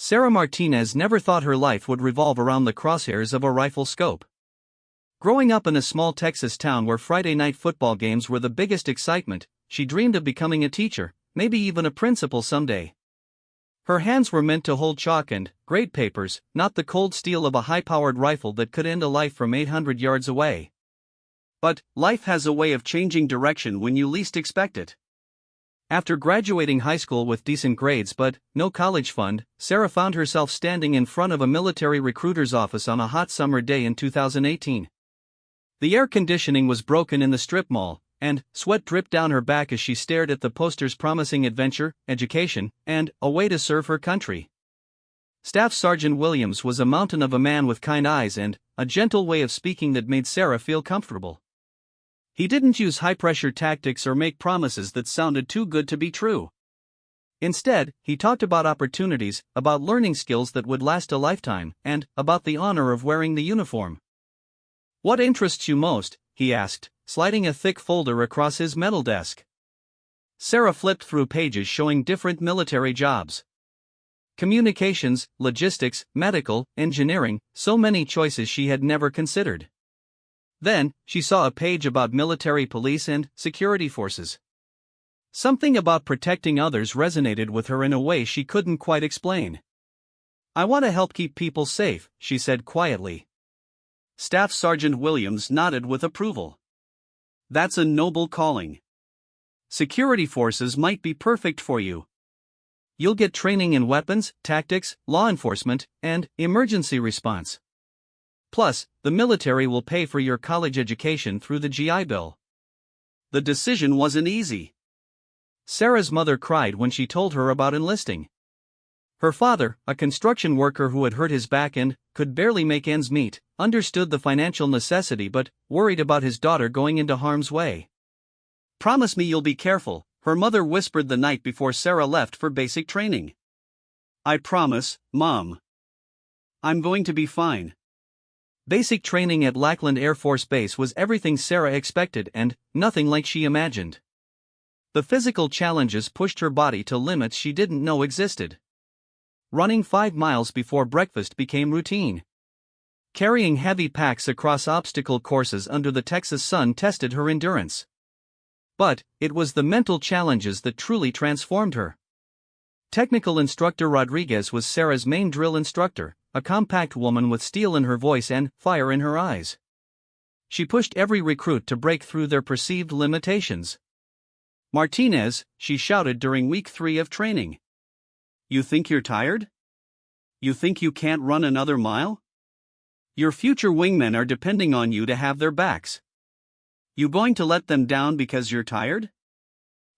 Sarah Martinez never thought her life would revolve around the crosshairs of a rifle scope. Growing up in a small Texas town where Friday night football games were the biggest excitement, she dreamed of becoming a teacher, maybe even a principal someday. Her hands were meant to hold chalk and grade papers, not the cold steel of a high-powered rifle that could end a life from 800 yards away. But life has a way of changing direction when you least expect it. After graduating high school with decent grades but no college fund, Sarah found herself standing in front of a military recruiter's office on a hot summer day in 2018. The air conditioning was broken in the strip mall, and sweat dripped down her back as she stared at the posters promising adventure, education, and a way to serve her country. Staff Sergeant Williams was a mountain of a man with kind eyes and a gentle way of speaking that made Sarah feel comfortable. He didn't use high-pressure tactics or make promises that sounded too good to be true. Instead, he talked about opportunities, about learning skills that would last a lifetime, and about the honor of wearing the uniform. "What interests you most?" he asked, sliding a thick folder across his metal desk. Sarah flipped through pages showing different military jobs. Communications, logistics, medical, engineering, so many choices she had never considered. Then, she saw a page about military police and security forces. Something about protecting others resonated with her in a way she couldn't quite explain. "I want to help keep people safe," she said quietly. Staff Sergeant Williams nodded with approval. "That's a noble calling. Security forces might be perfect for you. You'll get training in weapons, tactics, law enforcement, and emergency response. Plus, the military will pay for your college education through the GI Bill." The decision wasn't easy. Sarah's mother cried when she told her about enlisting. Her father, a construction worker who had hurt his back and could barely make ends meet, understood the financial necessity but worried about his daughter going into harm's way. "Promise me you'll be careful," her mother whispered the night before Sarah left for basic training. "I promise, Mom. I'm going to be fine." Basic training at Lackland Air Force Base was everything Sarah expected and nothing like she imagined. The physical challenges pushed her body to limits she didn't know existed. Running 5 miles before breakfast became routine. Carrying heavy packs across obstacle courses under the Texas sun tested her endurance. But it was the mental challenges that truly transformed her. Technical instructor Rodriguez was Sarah's main drill instructor, a compact woman with steel in her voice and fire in her eyes. She pushed every recruit to break through their perceived limitations. "Martinez," she shouted during week 3 of training. "You think you're tired? You think you can't run another mile? Your future wingmen are depending on you to have their backs. You going to let them down because you're tired?"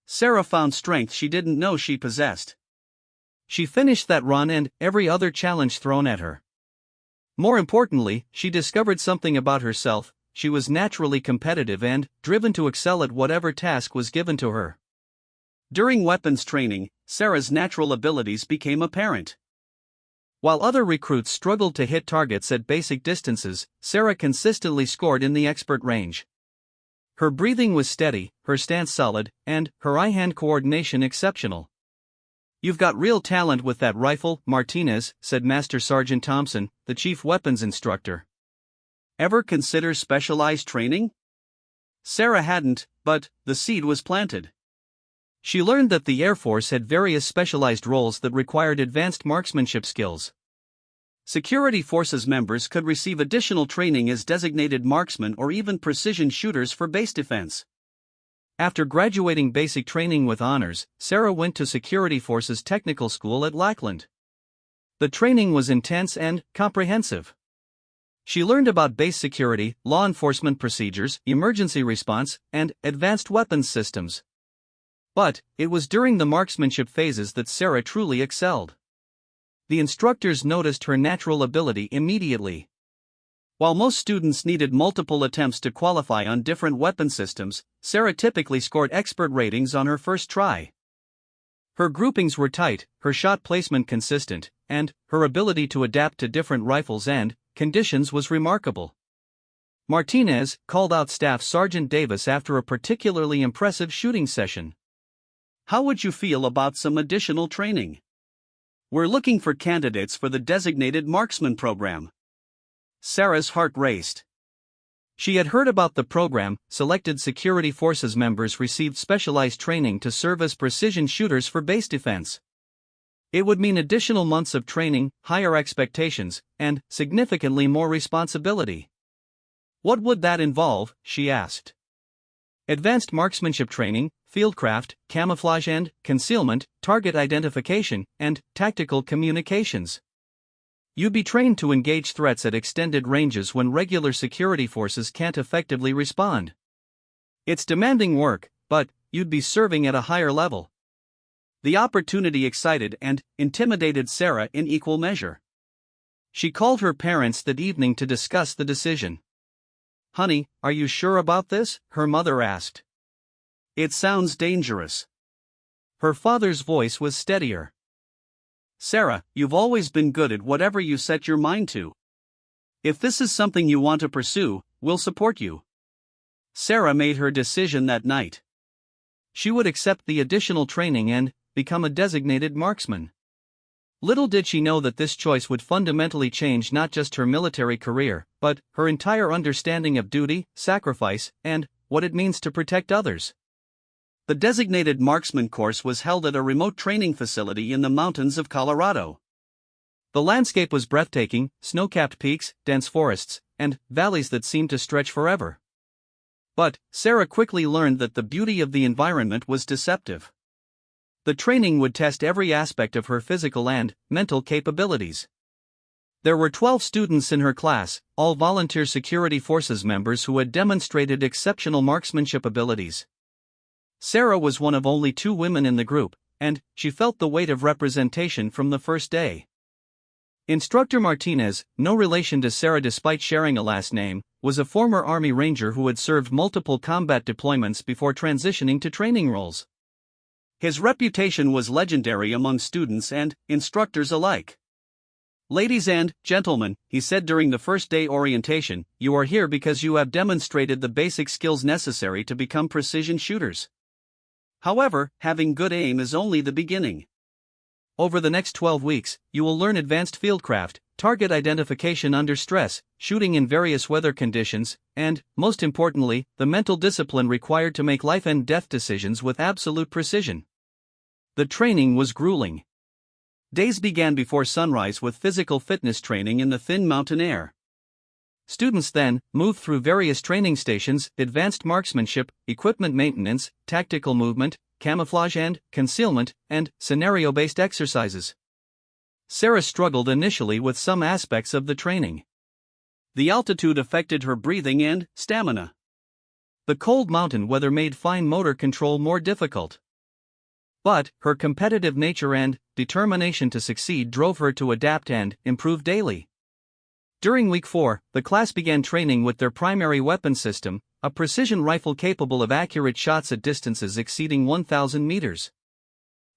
Sarah found strength she didn't know she possessed. She finished that run and every other challenge thrown at her. More importantly, she discovered something about herself. She was naturally competitive and driven to excel at whatever task was given to her. During weapons training, Sarah's natural abilities became apparent. While other recruits struggled to hit targets at basic distances, Sarah consistently scored in the expert range. Her breathing was steady, her stance solid, and her eye-hand coordination exceptional. "You've got real talent with that rifle, Martinez," said Master Sergeant Thompson, the chief weapons instructor. "Ever consider specialized training?" Sarah hadn't, but the seed was planted. She learned that the Air Force had various specialized roles that required advanced marksmanship skills. Security forces members could receive additional training as designated marksmen or even precision shooters for base defense. After graduating basic training with honors, Sarah went to Security Forces Technical School at Lackland. The training was intense and comprehensive. She learned about base security, law enforcement procedures, emergency response, and advanced weapons systems. But it was during the marksmanship phases that Sarah truly excelled. The instructors noticed her natural ability immediately. While most students needed multiple attempts to qualify on different weapon systems, Sarah typically scored expert ratings on her first try. Her groupings were tight, her shot placement consistent, and her ability to adapt to different rifles and conditions was remarkable. Martinez called out Staff Sergeant Davis after a particularly impressive shooting session. "How would you feel about some additional training? We're looking for candidates for the Designated Marksman program. Sarah's heart raced. She had heard about the program. Selected security forces members received specialized training to serve as precision shooters for base defense. It would mean additional months of training, higher expectations, and significantly more responsibility. What would that involve, she asked. Advanced marksmanship training, fieldcraft, camouflage and concealment, target identification, and tactical communications. You'd be trained to engage threats at extended ranges when regular security forces can't effectively respond. It's demanding work, but you'd be serving at a higher level. The opportunity excited and intimidated Sarah in equal measure. She called her parents that evening to discuss the decision. "Honey, are you sure about this?" her mother asked. "It sounds dangerous." Her father's voice was steadier. "Sarah, you've always been good at whatever you set your mind to. If this is something you want to pursue, we'll support you." Sarah made her decision that night. She would accept the additional training and become a designated marksman. Little did she know that this choice would fundamentally change not just her military career, but her entire understanding of duty, sacrifice, and what it means to protect others. The Designated Marksman course was held at a remote training facility in the mountains of Colorado. The landscape was breathtaking: snow-capped peaks, dense forests, and valleys that seemed to stretch forever. But Sarah quickly learned that the beauty of the environment was deceptive. The training would test every aspect of her physical and mental capabilities. There were 12 students in her class, all volunteer security forces members who had demonstrated exceptional marksmanship abilities. Sarah was one of only 2 women in the group, and she felt the weight of representation from the first day. Instructor Martinez, no relation to Sarah despite sharing a last name, was a former Army Ranger who had served multiple combat deployments before transitioning to training roles. His reputation was legendary among students and instructors alike. "Ladies and gentlemen," he said during the first day orientation, "you are here because you have demonstrated the basic skills necessary to become precision shooters. However, having good aim is only the beginning. Over the next 12 weeks, you will learn advanced fieldcraft, target identification under stress, shooting in various weather conditions, and, most importantly, the mental discipline required to make life and death decisions with absolute precision." The training was grueling. Days began before sunrise with physical fitness training in the thin mountain air. Students then moved through various training stations: advanced marksmanship, equipment maintenance, tactical movement, camouflage and concealment, and scenario-based exercises. Sarah struggled initially with some aspects of the training. The altitude affected her breathing and stamina. The cold mountain weather made fine motor control more difficult. But her competitive nature and determination to succeed drove her to adapt and improve daily. During week 4, the class began training with their primary weapon system, a precision rifle capable of accurate shots at distances exceeding 1,000 meters.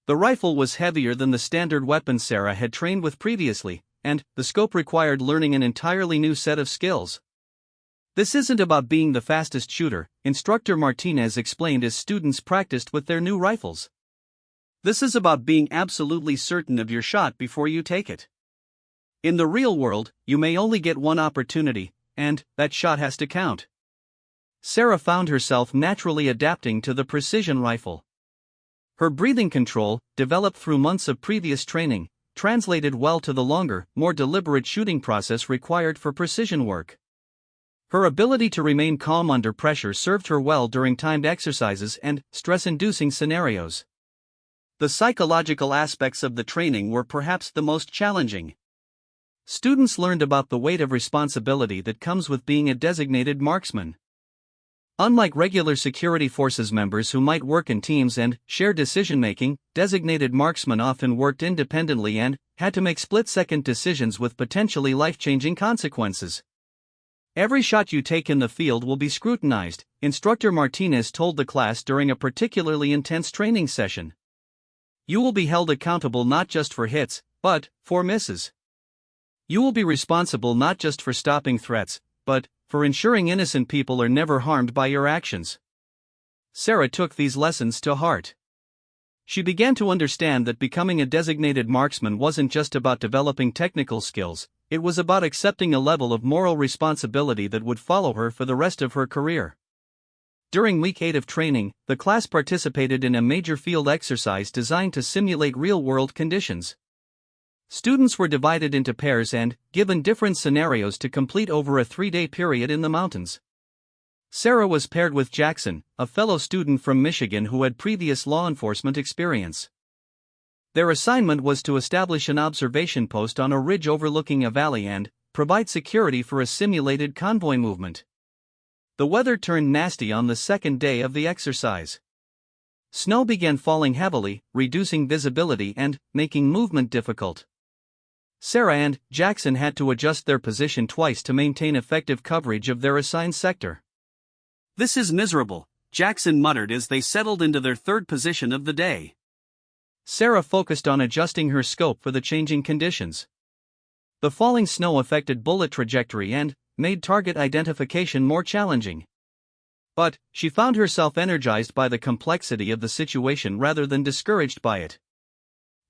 The rifle was heavier than the standard weapon Sarah had trained with previously, and the scope required learning an entirely new set of skills. "This isn't about being the fastest shooter," Instructor Martinez explained as students practiced with their new rifles. "This is about being absolutely certain of your shot before you take it. In the real world, you may only get one opportunity, and that shot has to count." Sarah found herself naturally adapting to the precision rifle. Her breathing control, developed through months of previous training, translated well to the longer, more deliberate shooting process required for precision work. Her ability to remain calm under pressure served her well during timed exercises and stress-inducing scenarios. The psychological aspects of the training were perhaps the most challenging. Students learned about the weight of responsibility that comes with being a designated marksman. Unlike regular security forces members who might work in teams and share decision-making, designated marksmen often worked independently and had to make split-second decisions with potentially life-changing consequences. "Every shot you take in the field will be scrutinized," Instructor Martinez told the class during a particularly intense training session. "You will be held accountable not just for hits, but for misses. You will be responsible not just for stopping threats, but for ensuring innocent people are never harmed by your actions." Sarah took these lessons to heart. She began to understand that becoming a designated marksman wasn't just about developing technical skills, it was about accepting a level of moral responsibility that would follow her for the rest of her career. During week 8 of training, the class participated in a major field exercise designed to simulate real-world conditions. Students were divided into pairs and given different scenarios to complete over a 3-day period in the mountains. Sarah was paired with Jackson, a fellow student from Michigan who had previous law enforcement experience. Their assignment was to establish an observation post on a ridge overlooking a valley and provide security for a simulated convoy movement. The weather turned nasty on the second day of the exercise. Snow began falling heavily, reducing visibility and making movement difficult. Sarah and Jackson had to adjust their position twice to maintain effective coverage of their assigned sector. "This is miserable," Jackson muttered as they settled into their third position of the day. Sarah focused on adjusting her scope for the changing conditions. The falling snow affected bullet trajectory and made target identification more challenging. But she found herself energized by the complexity of the situation rather than discouraged by it.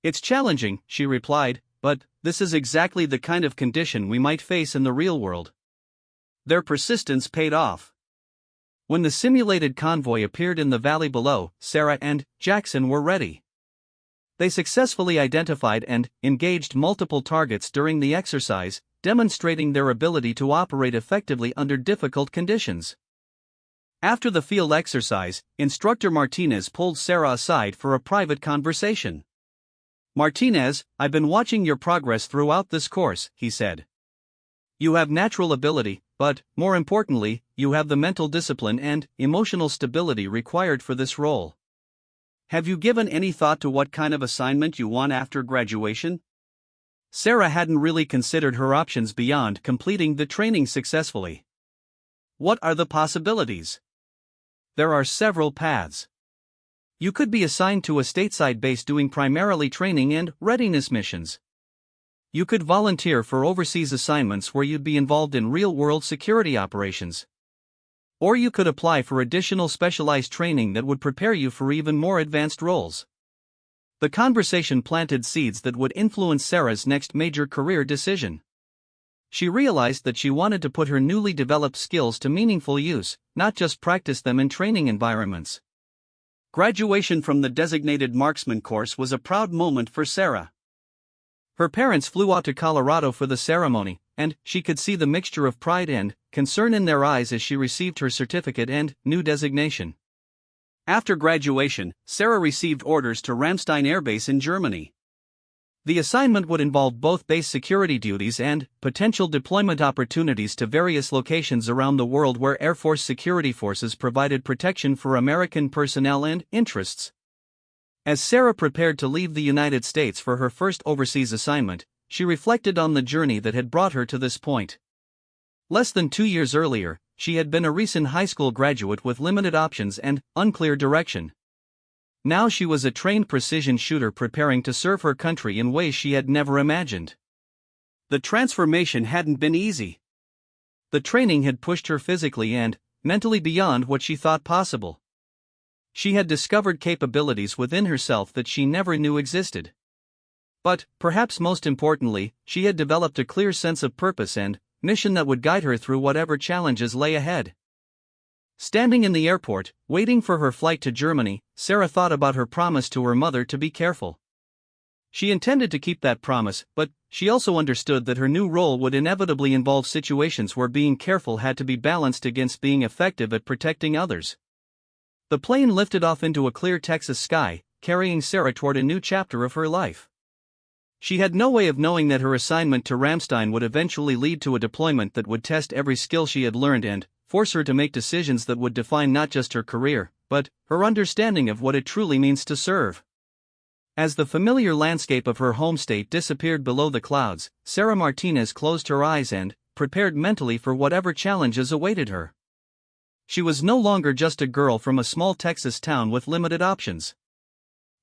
"It's challenging," she replied, "but this is exactly the kind of condition we might face in the real world." Their persistence paid off. When the simulated convoy appeared in the valley below, Sarah and Jackson were ready. They successfully identified and engaged multiple targets during the exercise, demonstrating their ability to operate effectively under difficult conditions. After the field exercise, Instructor Martinez pulled Sarah aside for a private conversation. "Martinez, I've been watching your progress throughout this course," he said. "You have natural ability, but, more importantly, you have the mental discipline and emotional stability required for this role. Have you given any thought to what kind of assignment you want after graduation?" Sarah hadn't really considered her options beyond completing the training successfully. "What are the possibilities?" "There are several paths. You could be assigned to a stateside base doing primarily training and readiness missions. You could volunteer for overseas assignments where you'd be involved in real-world security operations. Or you could apply for additional specialized training that would prepare you for even more advanced roles." The conversation planted seeds that would influence Sarah's next major career decision. She realized that she wanted to put her newly developed skills to meaningful use, not just practice them in training environments. Graduation from the designated marksman course was a proud moment for Sarah. Her parents flew out to Colorado for the ceremony, and she could see the mixture of pride and concern in their eyes as she received her certificate and new designation. After graduation, Sarah received orders to Ramstein Air Base in Germany. The assignment would involve both base security duties and potential deployment opportunities to various locations around the world where Air Force security forces provided protection for American personnel and interests. As Sarah prepared to leave the United States for her first overseas assignment, she reflected on the journey that had brought her to this point. Less than 2 years earlier, she had been a recent high school graduate with limited options and unclear direction. Now she was a trained precision shooter preparing to serve her country in ways she had never imagined. The transformation hadn't been easy. The training had pushed her physically and mentally beyond what she thought possible. She had discovered capabilities within herself that she never knew existed. But, perhaps most importantly, she had developed a clear sense of purpose and mission that would guide her through whatever challenges lay ahead. Standing in the airport, waiting for her flight to Germany, Sarah thought about her promise to her mother to be careful. She intended to keep that promise, but she also understood that her new role would inevitably involve situations where being careful had to be balanced against being effective at protecting others. The plane lifted off into a clear Texas sky, carrying Sarah toward a new chapter of her life. She had no way of knowing that her assignment to Ramstein would eventually lead to a deployment that would test every skill she had learned and force her to make decisions that would define not just her career, but her understanding of what it truly means to serve. As the familiar landscape of her home state disappeared below the clouds, Sarah Martinez closed her eyes and prepared mentally for whatever challenges awaited her. She was no longer just a girl from a small Texas town with limited options.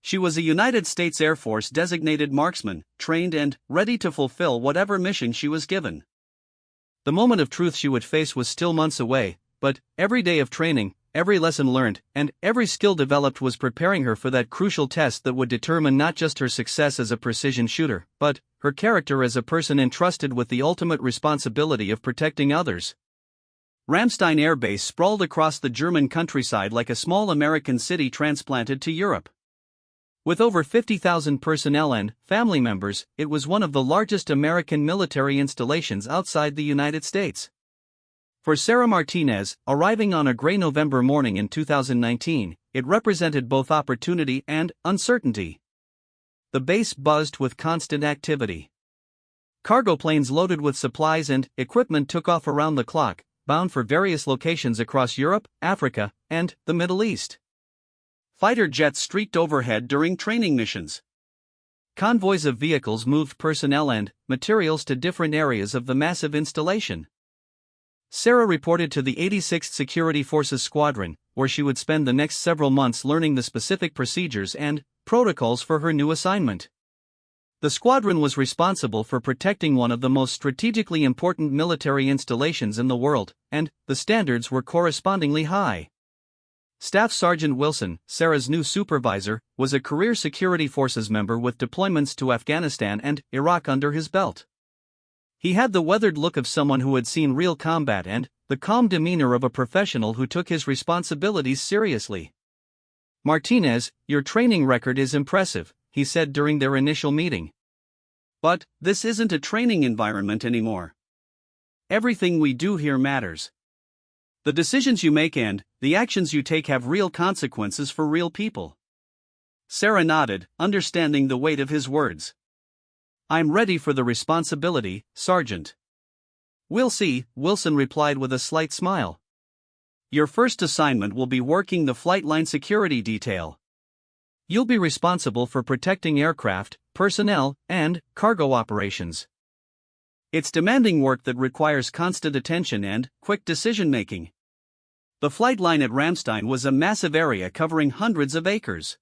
She was a United States Air Force designated marksman, trained and ready to fulfill whatever mission she was given. The moment of truth she would face was still months away, but every day of training, every lesson learned, and every skill developed was preparing her for that crucial test that would determine not just her success as a precision shooter, but her character as a person entrusted with the ultimate responsibility of protecting others. Ramstein Air Base sprawled across the German countryside like a small American city transplanted to Europe. With over 50,000 personnel and family members, it was one of the largest American military installations outside the United States. For Sarah Martinez, arriving on a gray November morning in 2019, it represented both opportunity and uncertainty. The base buzzed with constant activity. Cargo planes loaded with supplies and equipment took off around the clock, bound for various locations across Europe, Africa, and the Middle East. Fighter jets streaked overhead during training missions. Convoys of vehicles moved personnel and materials to different areas of the massive installation. Sarah reported to the 86th Security Forces Squadron, where she would spend the next several months learning the specific procedures and protocols for her new assignment. The squadron was responsible for protecting one of the most strategically important military installations in the world, and the standards were correspondingly high. Staff Sergeant Wilson, Sarah's new supervisor, was a career security forces member with deployments to Afghanistan and Iraq under his belt. He had the weathered look of someone who had seen real combat and the calm demeanor of a professional who took his responsibilities seriously. "Martinez, your training record is impressive," he said during their initial meeting. "But this isn't a training environment anymore. Everything we do here matters. The decisions you make and the actions you take have real consequences for real people." Sarah nodded, understanding the weight of his words. "I'm ready for the responsibility, Sergeant." "We'll see," Wilson replied with a slight smile. "Your first assignment will be working the flight line security detail. You'll be responsible for protecting aircraft, personnel, and cargo operations. It's demanding work that requires constant attention and quick decision-making." The flight line at Ramstein was a massive area covering hundreds of acres.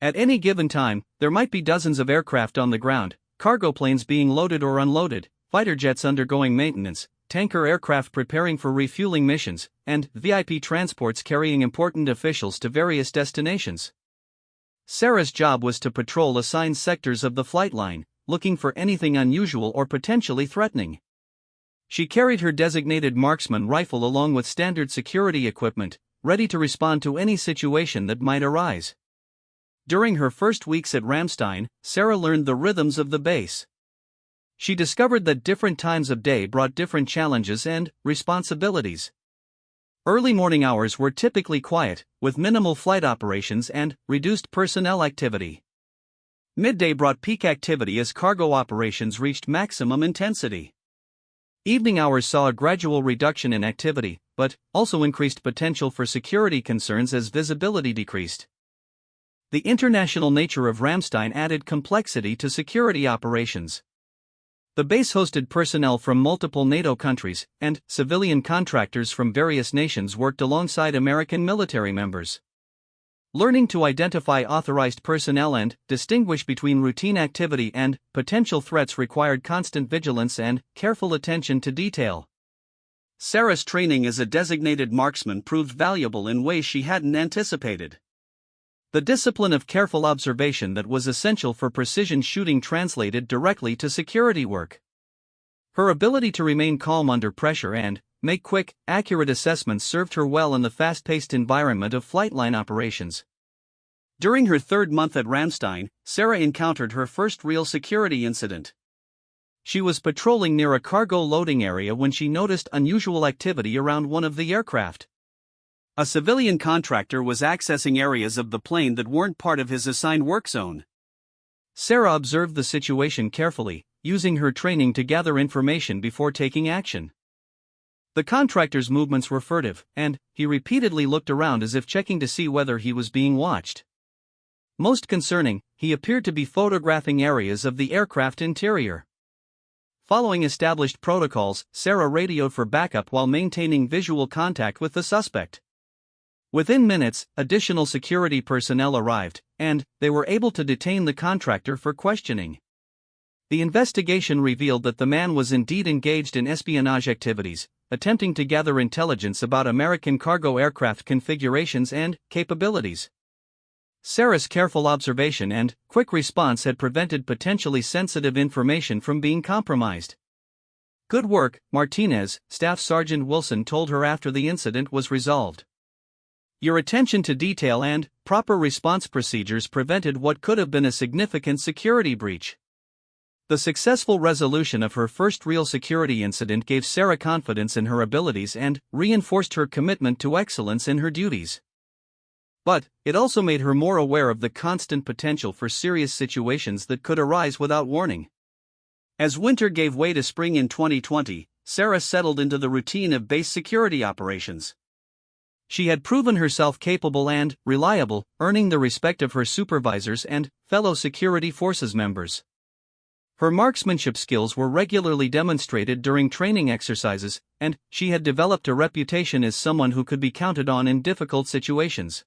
At any given time, there might be dozens of aircraft on the ground, cargo planes being loaded or unloaded, fighter jets undergoing maintenance, tanker aircraft preparing for refueling missions, and VIP transports carrying important officials to various destinations. Sarah's job was to patrol assigned sectors of the flight line, looking for anything unusual or potentially threatening. She carried her designated marksman rifle along with standard security equipment, ready to respond to any situation that might arise. During her first weeks at Ramstein, Sarah learned the rhythms of the base. She discovered that different times of day brought different challenges and responsibilities. Early morning hours were typically quiet, with minimal flight operations and reduced personnel activity. Midday brought peak activity as cargo operations reached maximum intensity. Evening hours saw a gradual reduction in activity, but also increased potential for security concerns as visibility decreased. The international nature of Ramstein added complexity to security operations. The base hosted personnel from multiple NATO countries, and civilian contractors from various nations worked alongside American military members. Learning to identify authorized personnel and distinguish between routine activity and potential threats required constant vigilance and careful attention to detail. Sarah's training as a designated marksman proved valuable in ways she hadn't anticipated. The discipline of careful observation that was essential for precision shooting translated directly to security work. Her ability to remain calm under pressure and make quick, accurate assessments served her well in the fast-paced environment of flight line operations. During her third month at Ramstein, Sarah encountered her first real security incident. She was patrolling near a cargo loading area when she noticed unusual activity around one of the aircraft. A civilian contractor was accessing areas of the plane that weren't part of his assigned work zone. Sarah observed the situation carefully, using her training to gather information before taking action. The contractor's movements were furtive, and he repeatedly looked around as if checking to see whether he was being watched. Most concerning, he appeared to be photographing areas of the aircraft interior. Following established protocols, Sarah radioed for backup while maintaining visual contact with the suspect. Within minutes, additional security personnel arrived, and they were able to detain the contractor for questioning. The investigation revealed that the man was indeed engaged in espionage activities, attempting to gather intelligence about American cargo aircraft configurations and capabilities. Sarah's careful observation and quick response had prevented potentially sensitive information from being compromised. "Good work, Martinez," Staff Sergeant Wilson told her after the incident was resolved. "Your attention to detail and proper response procedures prevented what could have been a significant security breach." The successful resolution of her first real security incident gave Sarah confidence in her abilities and reinforced her commitment to excellence in her duties. But it also made her more aware of the constant potential for serious situations that could arise without warning. As winter gave way to spring in 2020, Sarah settled into the routine of base security operations. She had proven herself capable and reliable, earning the respect of her supervisors and fellow security forces members. Her marksmanship skills were regularly demonstrated during training exercises, and she had developed a reputation as someone who could be counted on in difficult situations.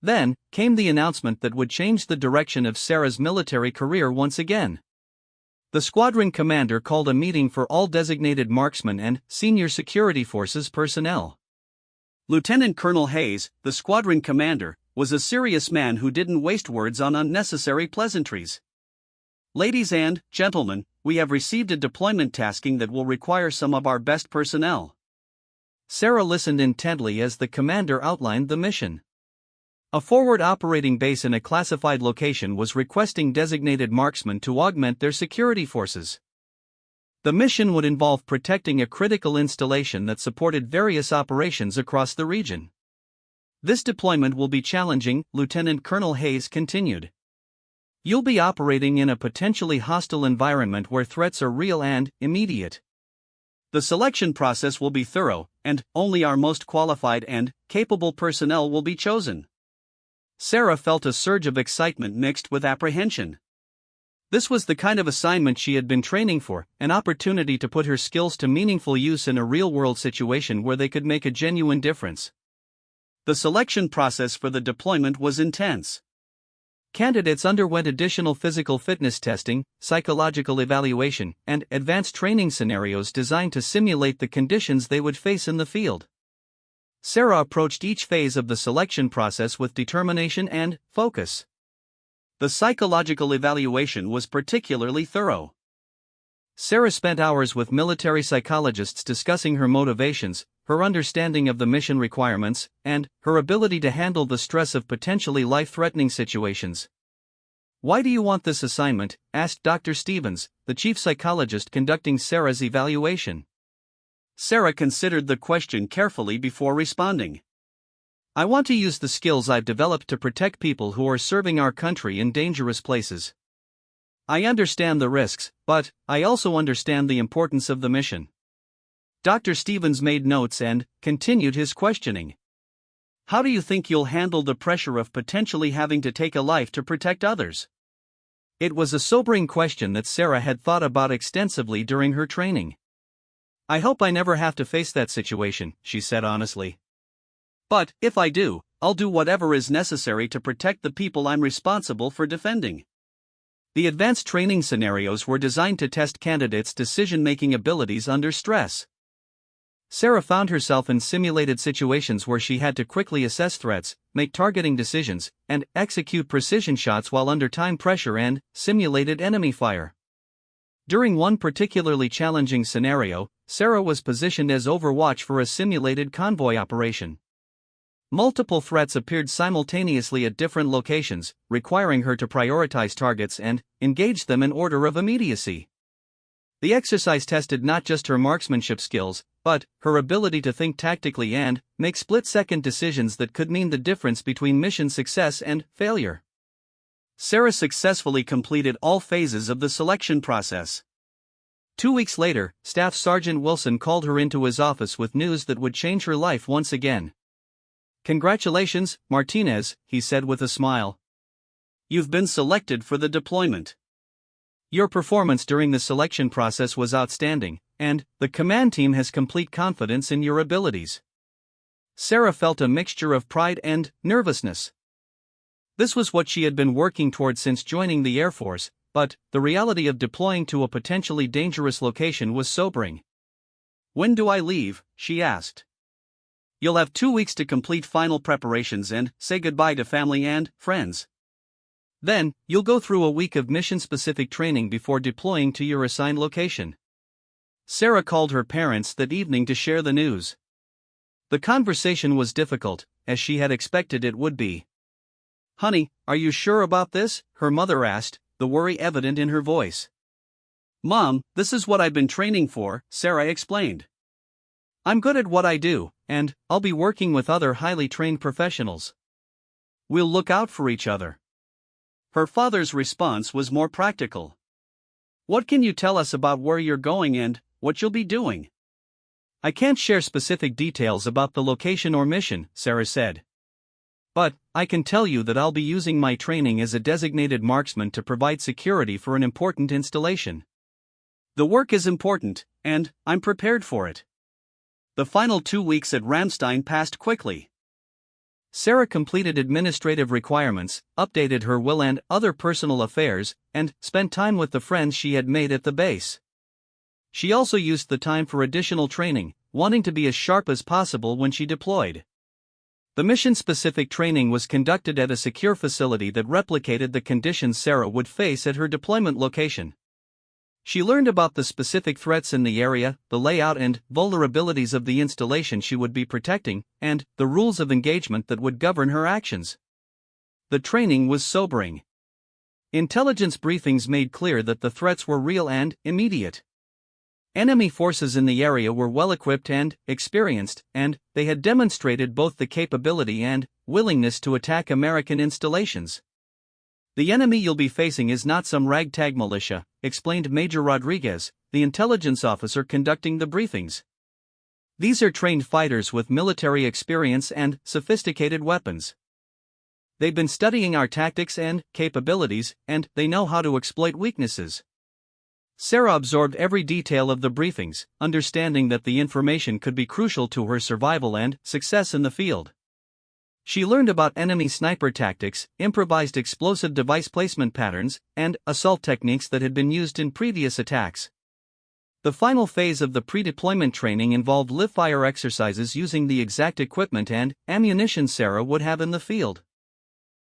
Then came the announcement that would change the direction of Sarah's military career once again. The squadron commander called a meeting for all designated marksmen and senior security forces personnel. Lieutenant Colonel Hayes, the squadron commander, was a serious man who didn't waste words on unnecessary pleasantries. "Ladies and gentlemen, we have received a deployment tasking that will require some of our best personnel." Sarah listened intently as the commander outlined the mission. A forward operating base in a classified location was requesting designated marksmen to augment their security forces. The mission would involve protecting a critical installation that supported various operations across the region. "This deployment will be challenging," Lieutenant Colonel Hayes continued. "You'll be operating in a potentially hostile environment where threats are real and immediate. The selection process will be thorough, and only our most qualified and capable personnel will be chosen." Sarah felt a surge of excitement mixed with apprehension. This was the kind of assignment she had been training for, an opportunity to put her skills to meaningful use in a real-world situation where they could make a genuine difference. The selection process for the deployment was intense. Candidates underwent additional physical fitness testing, psychological evaluation, and advanced training scenarios designed to simulate the conditions they would face in the field. Sarah approached each phase of the selection process with determination and focus. The psychological evaluation was particularly thorough. Sarah spent hours with military psychologists discussing her motivations, her understanding of the mission requirements, and her ability to handle the stress of potentially life-threatening situations. "Why do you want this assignment?" asked Dr. Stevens, the chief psychologist conducting Sarah's evaluation. Sarah considered the question carefully before responding. "I want to use the skills I've developed to protect people who are serving our country in dangerous places. I understand the risks, but I also understand the importance of the mission." Dr. Stevens made notes and continued his questioning. "How do you think you'll handle the pressure of potentially having to take a life to protect others?" It was a sobering question that Sarah had thought about extensively during her training. "I hope I never have to face that situation," she said honestly. "But if I do, I'll do whatever is necessary to protect the people I'm responsible for defending." The advanced training scenarios were designed to test candidates' decision-making abilities under stress. Sarah found herself in simulated situations where she had to quickly assess threats, make targeting decisions, and execute precision shots while under time pressure and simulated enemy fire. During one particularly challenging scenario, Sarah was positioned as overwatch for a simulated convoy operation. Multiple threats appeared simultaneously at different locations, requiring her to prioritize targets and engage them in order of immediacy. The exercise tested not just her marksmanship skills, but her ability to think tactically and make split-second decisions that could mean the difference between mission success and failure. Sarah successfully completed all phases of the selection process. 2 weeks later, Staff Sergeant Wilson called her into his office with news that would change her life once again. "Congratulations, Martinez," he said with a smile. "You've been selected for the deployment. Your performance during the selection process was outstanding, and the command team has complete confidence in your abilities." Sarah felt a mixture of pride and nervousness. This was what she had been working toward since joining the Air Force, but the reality of deploying to a potentially dangerous location was sobering. When do I leave? She asked. You'll have 2 weeks to complete final preparations and say goodbye to family and friends. Then, you'll go through a week of mission-specific training before deploying to your assigned location. Sarah called her parents that evening to share the news. The conversation was difficult, as she had expected it would be. Honey, are you sure about this? Her mother asked, the worry evident in her voice. Mom, this is what I've been training for, Sarah explained. I'm good at what I do, and I'll be working with other highly trained professionals. We'll look out for each other. Her father's response was more practical. What can you tell us about where you're going and what you'll be doing? I can't share specific details about the location or mission, Sarah said. But I can tell you that I'll be using my training as a designated marksman to provide security for an important installation. The work is important, and I'm prepared for it. The final 2 weeks at Ramstein passed quickly. Sarah completed administrative requirements, updated her will and other personal affairs, and spent time with the friends she had made at the base. She also used the time for additional training, wanting to be as sharp as possible when she deployed. The mission-specific training was conducted at a secure facility that replicated the conditions Sarah would face at her deployment location. She learned about the specific threats in the area, the layout and vulnerabilities of the installation she would be protecting, and the rules of engagement that would govern her actions. The training was sobering. Intelligence briefings made clear that the threats were real and immediate. Enemy forces in the area were well-equipped and experienced, and they had demonstrated both the capability and willingness to attack American installations. The enemy you'll be facing is not some ragtag militia, explained Major Rodriguez, the intelligence officer conducting the briefings. These are trained fighters with military experience and sophisticated weapons. They've been studying our tactics and capabilities, and they know how to exploit weaknesses. Sarah absorbed every detail of the briefings, understanding that the information could be crucial to her survival and success in the field. She learned about enemy sniper tactics, improvised explosive device placement patterns, and assault techniques that had been used in previous attacks. The final phase of the pre-deployment training involved live-fire exercises using the exact equipment and ammunition Sarah would have in the field.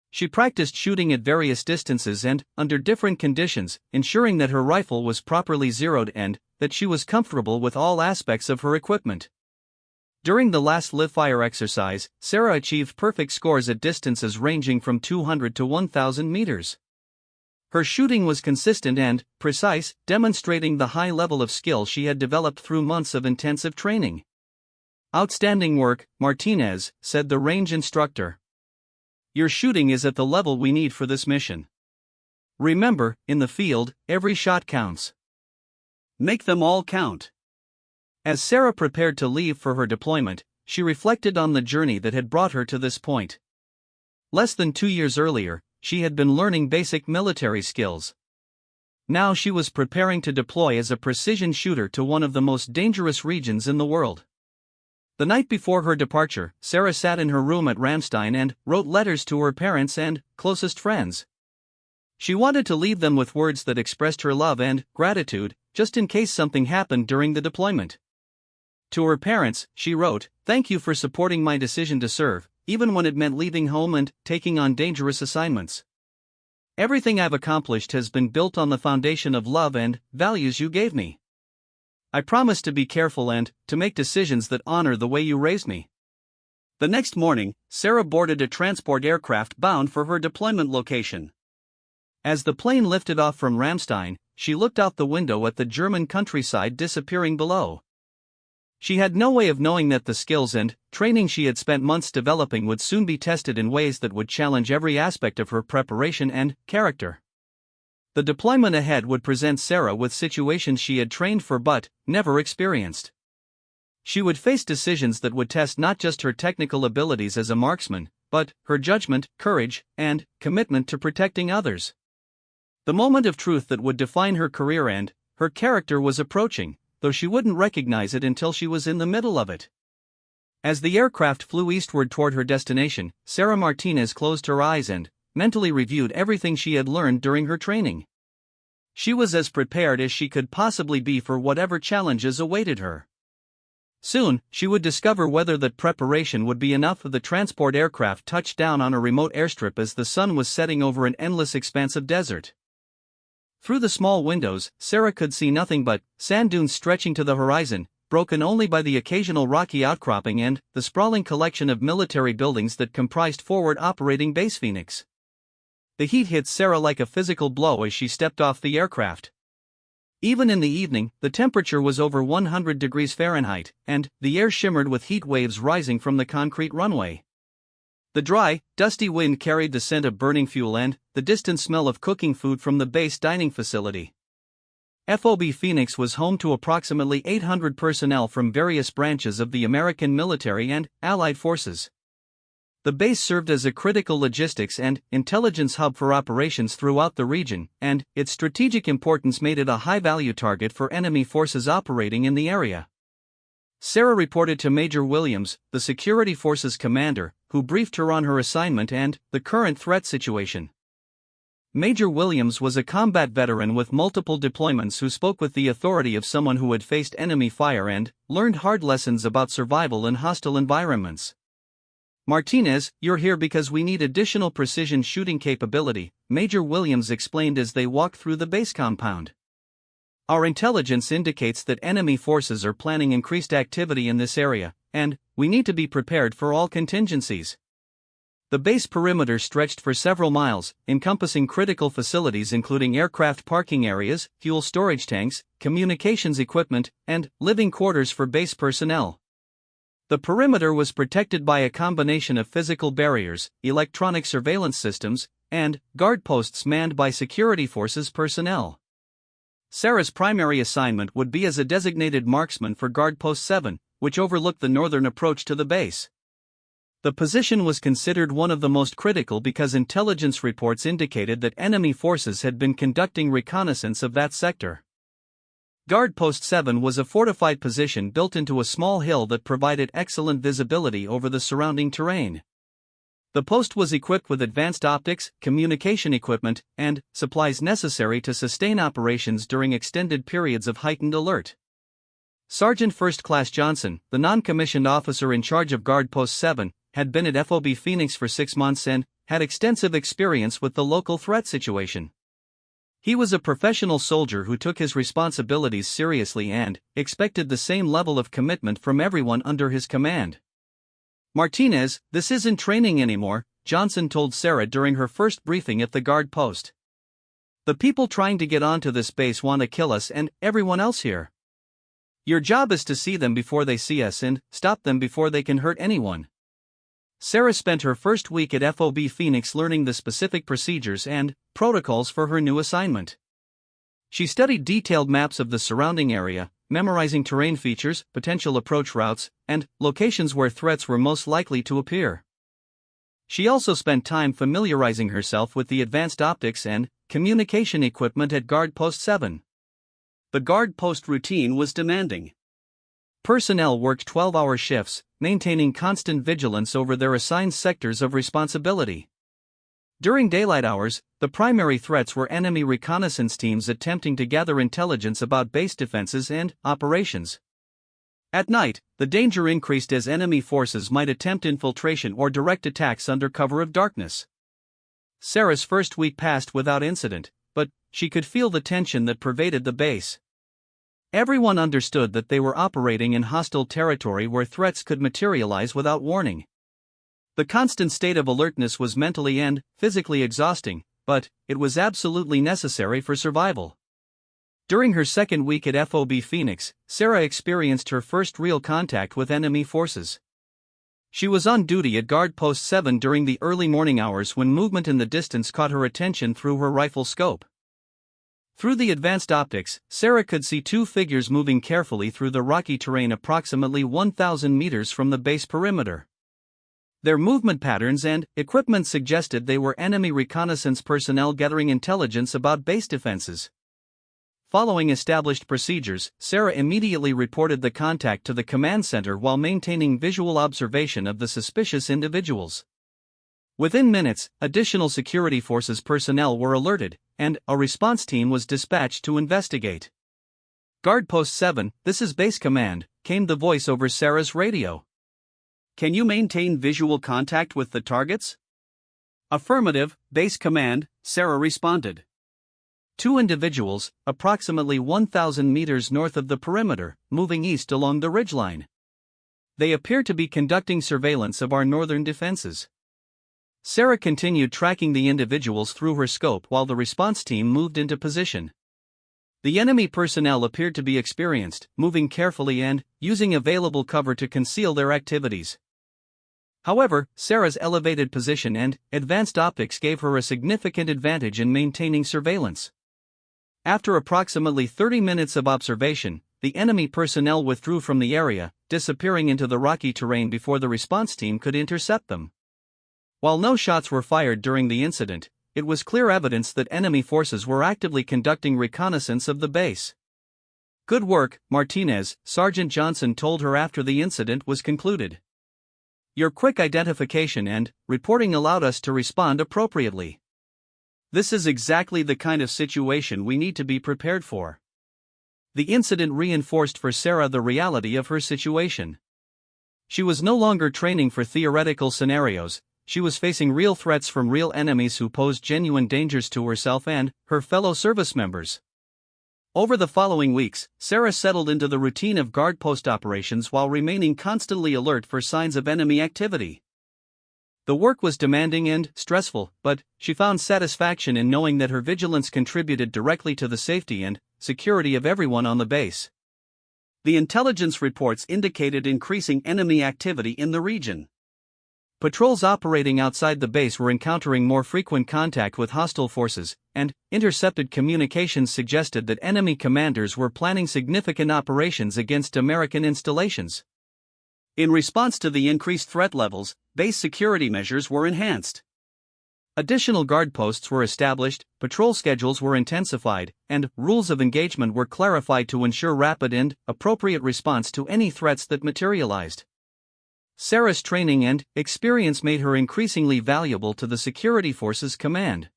She practiced shooting at various distances and under different conditions, ensuring that her rifle was properly zeroed and that she was comfortable with all aspects of her equipment. During the last live-fire exercise, Sarah achieved perfect scores at distances ranging from 200 to 1,000 meters. Her shooting was consistent and precise, demonstrating the high level of skill she had developed through months of intensive training. "Outstanding work, Martinez," said the range instructor. "Your shooting is at the level we need for this mission. Remember, in the field, every shot counts. Make them all count." As Sarah prepared to leave for her deployment, she reflected on the journey that had brought her to this point. Less than 2 years earlier, she had been learning basic military skills. Now she was preparing to deploy as a precision shooter to one of the most dangerous regions in the world. The night before her departure, Sarah sat in her room at Ramstein and wrote letters to her parents and closest friends. She wanted to leave them with words that expressed her love and gratitude, just in case something happened during the deployment. To her parents, she wrote, "Thank you for supporting my decision to serve, even when it meant leaving home and taking on dangerous assignments. Everything I've accomplished has been built on the foundation of love and values you gave me. I promise to be careful and to make decisions that honor the way you raised me." The next morning, Sarah boarded a transport aircraft bound for her deployment location. As the plane lifted off from Ramstein, she looked out the window at the German countryside disappearing below. She had no way of knowing that the skills and training she had spent months developing would soon be tested in ways that would challenge every aspect of her preparation and character. The deployment ahead would present Sarah with situations she had trained for but never experienced. She would face decisions that would test not just her technical abilities as a marksman, but her judgment, courage, and commitment to protecting others. The moment of truth that would define her career and her character was approaching, though she wouldn't recognize it until she was in the middle of it. As the aircraft flew eastward toward her destination, Sarah Martinez closed her eyes and mentally reviewed everything she had learned during her training. She was as prepared as she could possibly be for whatever challenges awaited her. Soon, she would discover whether that preparation would be enough. The transport aircraft touched down on a remote airstrip as the sun was setting over an endless expanse of desert. Through the small windows, Sarah could see nothing but sand dunes stretching to the horizon, broken only by the occasional rocky outcropping and the sprawling collection of military buildings that comprised Forward Operating Base Phoenix. The heat hit Sarah like a physical blow as she stepped off the aircraft. Even in the evening, the temperature was over 100 degrees Fahrenheit, and the air shimmered with heat waves rising from the concrete runway. The dry, dusty wind carried the scent of burning fuel and the distant smell of cooking food from the base dining facility. FOB Phoenix was home to approximately 800 personnel from various branches of the American military and Allied forces. The base served as a critical logistics and intelligence hub for operations throughout the region, and its strategic importance made it a high-value target for enemy forces operating in the area. Sarah reported to Major Williams, the security forces commander, who briefed her on her assignment and the current threat situation. Major Williams was a combat veteran with multiple deployments who spoke with the authority of someone who had faced enemy fire and learned hard lessons about survival in hostile environments. "Martinez, you're here because we need additional precision shooting capability," Major Williams explained as they walked through the base compound. "Our intelligence indicates that enemy forces are planning increased activity in this area, and we need to be prepared for all contingencies." The base perimeter stretched for several miles, encompassing critical facilities including aircraft parking areas, fuel storage tanks, communications equipment, and living quarters for base personnel. The perimeter was protected by a combination of physical barriers, electronic surveillance systems, and guard posts manned by security forces personnel. Sarah's primary assignment would be as a designated marksman for Guard Post 7, which overlooked the northern approach to the base. The position was considered one of the most critical because intelligence reports indicated that enemy forces had been conducting reconnaissance of that sector. Guard Post 7 was a fortified position built into a small hill that provided excellent visibility over the surrounding terrain. The post was equipped with advanced optics, communication equipment, and supplies necessary to sustain operations during extended periods of heightened alert. Sergeant First Class Johnson, the non-commissioned officer in charge of Guard Post 7, had been at FOB Phoenix for 6 months and had extensive experience with the local threat situation. He was a professional soldier who took his responsibilities seriously and expected the same level of commitment from everyone under his command. "Martinez, this isn't training anymore," Johnson told Sarah during her first briefing at the guard post. "The people trying to get onto this base want to kill us and everyone else here. Your job is to see them before they see us and stop them before they can hurt anyone." Sarah spent her first week at FOB Phoenix learning the specific procedures and protocols for her new assignment. She studied detailed maps of the surrounding area, memorizing terrain features, potential approach routes, and locations where threats were most likely to appear. She also spent time familiarizing herself with the advanced optics and communication equipment at Guard Post 7. The guard post routine was demanding. Personnel worked 12-hour shifts, maintaining constant vigilance over their assigned sectors of responsibility. During daylight hours, the primary threats were enemy reconnaissance teams attempting to gather intelligence about base defenses and operations. At night, the danger increased as enemy forces might attempt infiltration or direct attacks under cover of darkness. Sarah's first week passed without incident, but she could feel the tension that pervaded the base. Everyone understood that they were operating in hostile territory where threats could materialize without warning. The constant state of alertness was mentally and physically exhausting, but it was absolutely necessary for survival. During her second week at FOB Phoenix, Sarah experienced her first real contact with enemy forces. She was on duty at Guard Post 7 during the early morning hours when movement in the distance caught her attention through her rifle scope. Through the advanced optics, Sarah could see two figures moving carefully through the rocky terrain approximately 1,000 meters from the base perimeter. Their movement patterns and equipment suggested they were enemy reconnaissance personnel gathering intelligence about base defenses. Following established procedures, Sarah immediately reported the contact to the command center while maintaining visual observation of the suspicious individuals. Within minutes, additional security forces personnel were alerted, and a response team was dispatched to investigate. Guard Post 7, this is Base Command, came the voice over Sarah's radio. Can you maintain visual contact with the targets? Affirmative, Base Command, Sarah responded. Two individuals, approximately 1,000 meters north of the perimeter, moving east along the ridgeline. They appear to be conducting surveillance of our northern defenses. Sarah continued tracking the individuals through her scope while the response team moved into position. The enemy personnel appeared to be experienced, moving carefully and using available cover to conceal their activities. However, Sarah's elevated position and advanced optics gave her a significant advantage in maintaining surveillance. After approximately 30 minutes of observation, the enemy personnel withdrew from the area, disappearing into the rocky terrain before the response team could intercept them. While no shots were fired during the incident, it was clear evidence that enemy forces were actively conducting reconnaissance of the base. "Good work, Martinez," Sergeant Johnson told her after the incident was concluded. "Your quick identification and reporting allowed us to respond appropriately. This is exactly the kind of situation we need to be prepared for." The incident reinforced for Sarah the reality of her situation. She was no longer training for theoretical scenarios. She was facing real threats from real enemies who posed genuine dangers to herself and her fellow service members. Over the following weeks, Sarah settled into the routine of guard post operations while remaining constantly alert for signs of enemy activity. The work was demanding and stressful, but she found satisfaction in knowing that her vigilance contributed directly to the safety and security of everyone on the base. The intelligence reports indicated increasing enemy activity in the region. Patrols operating outside the base were encountering more frequent contact with hostile forces, and intercepted communications suggested that enemy commanders were planning significant operations against American installations. In response to the increased threat levels, base security measures were enhanced. Additional guard posts were established, patrol schedules were intensified, and rules of engagement were clarified to ensure rapid and appropriate response to any threats that materialized. Sarah's training and experience made her increasingly valuable to the security forces command.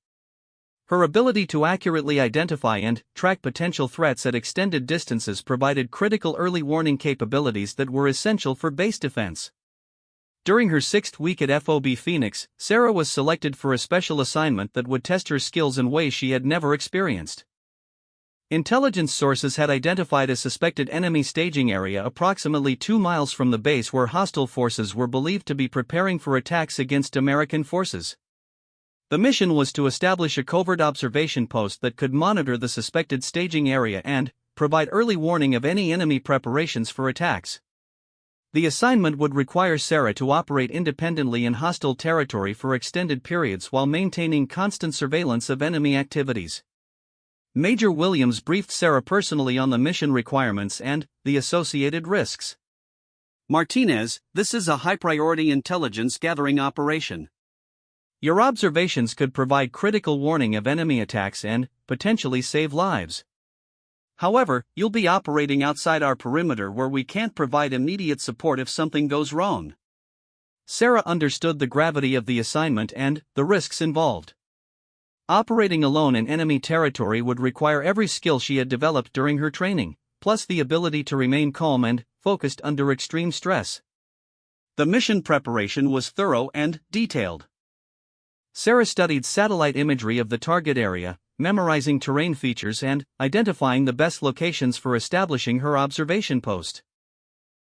Her ability to accurately identify and track potential threats at extended distances provided critical early warning capabilities that were essential for base defense. During her 6th week at FOB Phoenix, Sarah was selected for a special assignment that would test her skills in ways she had never experienced. Intelligence sources had identified a suspected enemy staging area approximately 2 miles from the base where hostile forces were believed to be preparing for attacks against American forces. The mission was to establish a covert observation post that could monitor the suspected staging area and provide early warning of any enemy preparations for attacks. The assignment would require Sarah to operate independently in hostile territory for extended periods while maintaining constant surveillance of enemy activities. Major Williams briefed Sarah personally on the mission requirements and the associated risks. "Martinez, this is a high-priority intelligence gathering operation. Your observations could provide critical warning of enemy attacks and potentially save lives. However, you'll be operating outside our perimeter where we can't provide immediate support if something goes wrong." Sarah understood the gravity of the assignment and the risks involved. Operating alone in enemy territory would require every skill she had developed during her training, plus the ability to remain calm and focused under extreme stress. The mission preparation was thorough and detailed. Sarah studied satellite imagery of the target area, memorizing terrain features and identifying the best locations for establishing her observation post.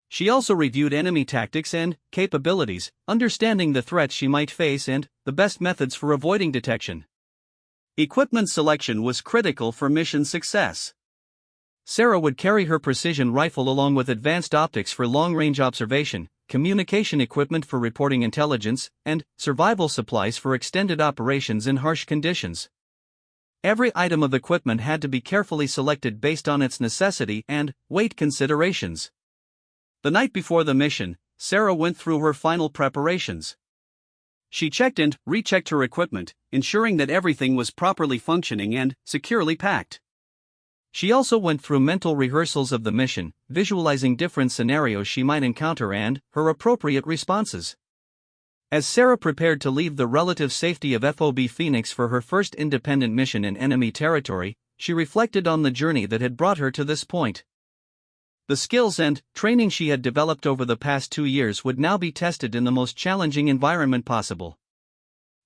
She also reviewed enemy tactics and capabilities, understanding the threats she might face and the best methods for avoiding detection. Equipment selection was critical for mission success. Sarah would carry her precision rifle along with advanced optics for long-range observation, communication equipment for reporting intelligence, and survival supplies for extended operations in harsh conditions. Every item of equipment had to be carefully selected based on its necessity and weight considerations. The night before the mission, Sarah went through her final preparations. She checked and rechecked her equipment, ensuring that everything was properly functioning and securely packed. She also went through mental rehearsals of the mission, visualizing different scenarios she might encounter and her appropriate responses. As Sarah prepared to leave the relative safety of FOB Phoenix for her first independent mission in enemy territory, she reflected on the journey that had brought her to this point. The skills and training she had developed over the past 2 years would now be tested in the most challenging environment possible.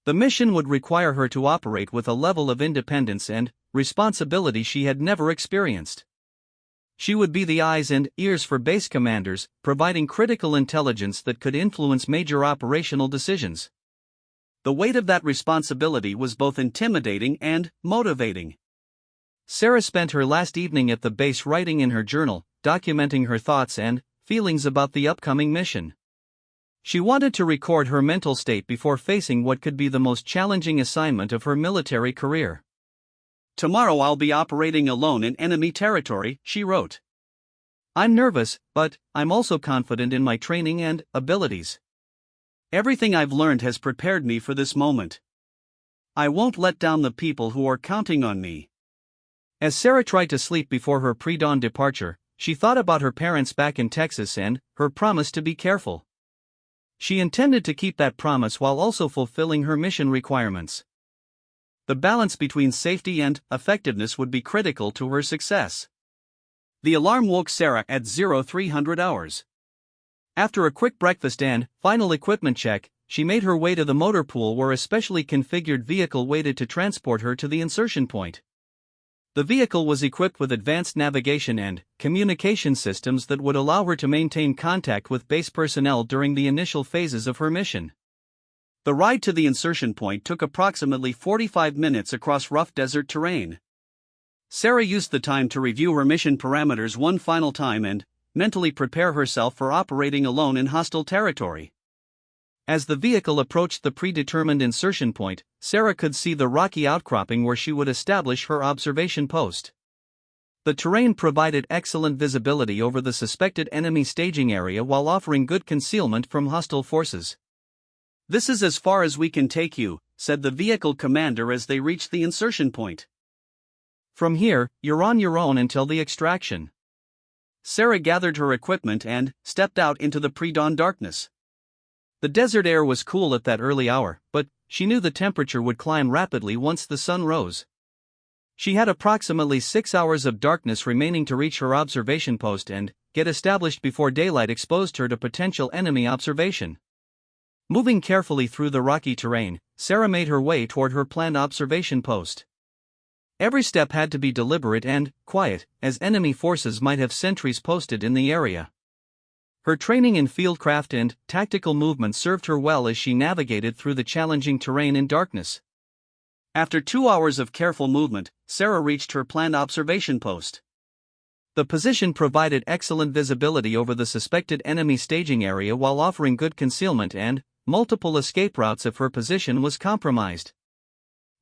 The mission would require her to operate with a level of independence and responsibility she had never experienced. She would be the eyes and ears for base commanders, providing critical intelligence that could influence major operational decisions. The weight of that responsibility was both intimidating and motivating. Sarah spent her last evening at the base writing in her journal, documenting her thoughts and feelings about the upcoming mission. She wanted to record her mental state before facing what could be the most challenging assignment of her military career. "Tomorrow I'll be operating alone in enemy territory," she wrote. "I'm nervous, but I'm also confident in my training and abilities. Everything I've learned has prepared me for this moment. I won't let down the people who are counting on me." As Sarah tried to sleep before her pre-dawn departure, she thought about her parents back in Texas and her promise to be careful. She intended to keep that promise while also fulfilling her mission requirements. The balance between safety and effectiveness would be critical to her success. The alarm woke Sarah at 0300 hours. After a quick breakfast and final equipment check, she made her way to the motor pool where a specially configured vehicle waited to transport her to the insertion point. The vehicle was equipped with advanced navigation and communication systems that would allow her to maintain contact with base personnel during the initial phases of her mission. The ride to the insertion point took approximately 45 minutes across rough desert terrain. Sarah used the time to review her mission parameters one final time and mentally prepare herself for operating alone in hostile territory. As the vehicle approached the predetermined insertion point, Sarah could see the rocky outcropping where she would establish her observation post. The terrain provided excellent visibility over the suspected enemy staging area while offering good concealment from hostile forces. "This is as far as we can take you," said the vehicle commander as they reached the insertion point. "From here, you're on your own until the extraction." Sarah gathered her equipment and stepped out into the pre-dawn darkness. The desert air was cool at that early hour, but she knew the temperature would climb rapidly once the sun rose. She had approximately 6 hours of darkness remaining to reach her observation post and get established before daylight exposed her to potential enemy observation. Moving carefully through the rocky terrain, Sarah made her way toward her planned observation post. Every step had to be deliberate and quiet, as enemy forces might have sentries posted in the area. Her training in fieldcraft and tactical movement served her well as she navigated through the challenging terrain in darkness. After 2 hours of careful movement, Sarah reached her planned observation post. The position provided excellent visibility over the suspected enemy staging area while offering good concealment and multiple escape routes if her position was compromised.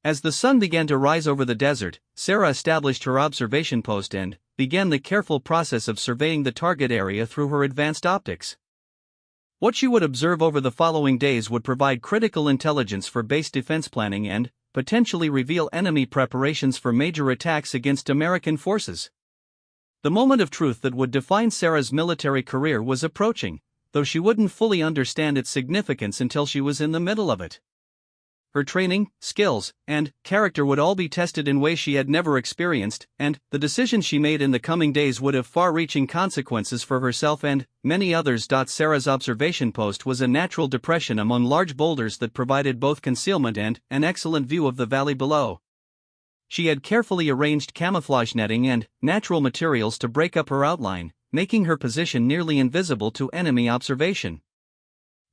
As the sun began to rise over the desert, Sarah established her observation post and began the careful process of surveying the target area through her advanced optics. What she would observe over the following days would provide critical intelligence for base defense planning and potentially reveal enemy preparations for major attacks against American forces. The moment of truth that would define Sarah's military career was approaching, though she wouldn't fully understand its significance until she was in the middle of it. Her training, skills, and character would all be tested in ways she had never experienced, and the decisions she made in the coming days would have far-reaching consequences for herself and many others. Sarah's observation post was a natural depression among large boulders that provided both concealment and an excellent view of the valley below. She had carefully arranged camouflage netting and natural materials to break up her outline, making her position nearly invisible to enemy observation.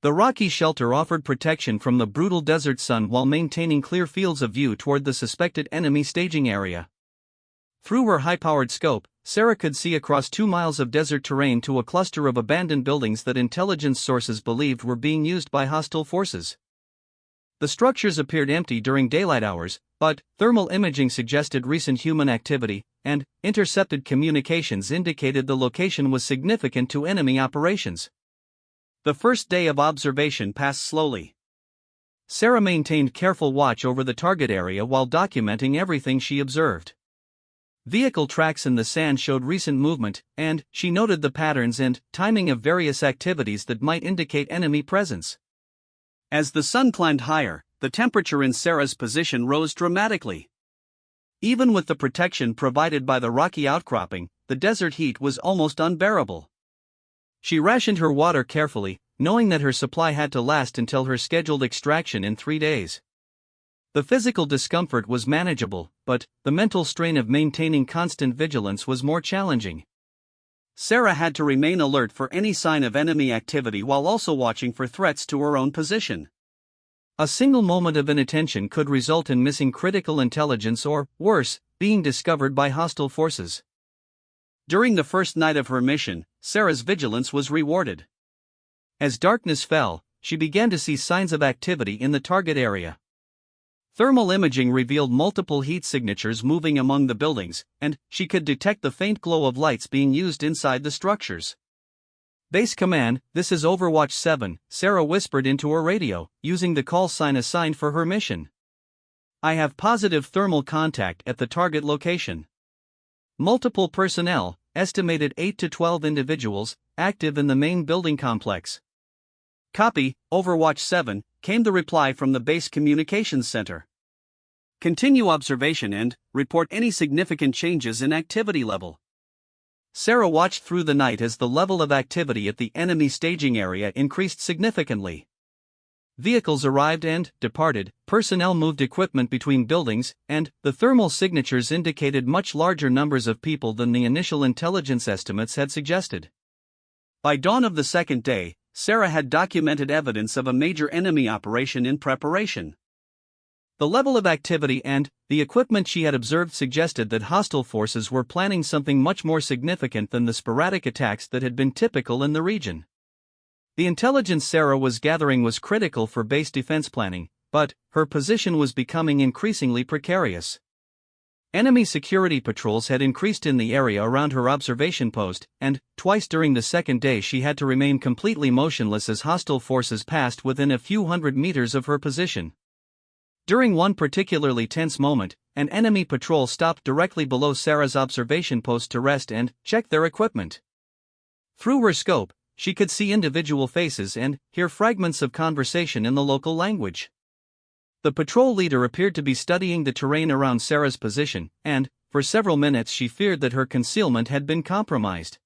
The rocky shelter offered protection from the brutal desert sun while maintaining clear fields of view toward the suspected enemy staging area. Through her high-powered scope, Sarah could see across 2 miles of desert terrain to a cluster of abandoned buildings that intelligence sources believed were being used by hostile forces. The structures appeared empty during daylight hours, but thermal imaging suggested recent human activity, and intercepted communications indicated the location was significant to enemy operations. The first day of observation passed slowly. Sarah maintained careful watch over the target area while documenting everything she observed. Vehicle tracks in the sand showed recent movement, and she noted the patterns and timing of various activities that might indicate enemy presence. As the sun climbed higher, the temperature in Sarah's position rose dramatically. Even with the protection provided by the rocky outcropping, the desert heat was almost unbearable. She rationed her water carefully, knowing that her supply had to last until her scheduled extraction in 3 days. The physical discomfort was manageable, but the mental strain of maintaining constant vigilance was more challenging. Sarah had to remain alert for any sign of enemy activity while also watching for threats to her own position. A single moment of inattention could result in missing critical intelligence or, worse, being discovered by hostile forces. During the first night of her mission, Sarah's vigilance was rewarded. As darkness fell, she began to see signs of activity in the target area. Thermal imaging revealed multiple heat signatures moving among the buildings, and she could detect the faint glow of lights being used inside the structures. "Base Command, this is Overwatch 7, Sarah whispered into her radio, using the call sign assigned for her mission. "I have positive thermal contact at the target location. Multiple personnel, estimated 8 to 12 individuals, active in the main building complex." "Copy, Overwatch 7, came the reply from the base communications center. Continue observation and report any significant changes in activity level." Sarah watched through the night as the level of activity at the enemy staging area increased significantly. Vehicles arrived and departed, personnel moved equipment between buildings, and the thermal signatures indicated much larger numbers of people than the initial intelligence estimates had suggested. By dawn of the second day, Sarah had documented evidence of a major enemy operation in preparation. The level of activity and the equipment she had observed suggested that hostile forces were planning something much more significant than the sporadic attacks that had been typical in the region. The intelligence Sarah was gathering was critical for base defense planning, but her position was becoming increasingly precarious. Enemy security patrols had increased in the area around her observation post, and twice during the second day she had to remain completely motionless as hostile forces passed within a few hundred meters of her position. During one particularly tense moment, an enemy patrol stopped directly below Sarah's observation post to rest and check their equipment. Through her scope, she could see individual faces and hear fragments of conversation in the local language. The patrol leader appeared to be studying the terrain around Sarah's position, and, for several minutes she feared that her concealment had been compromised.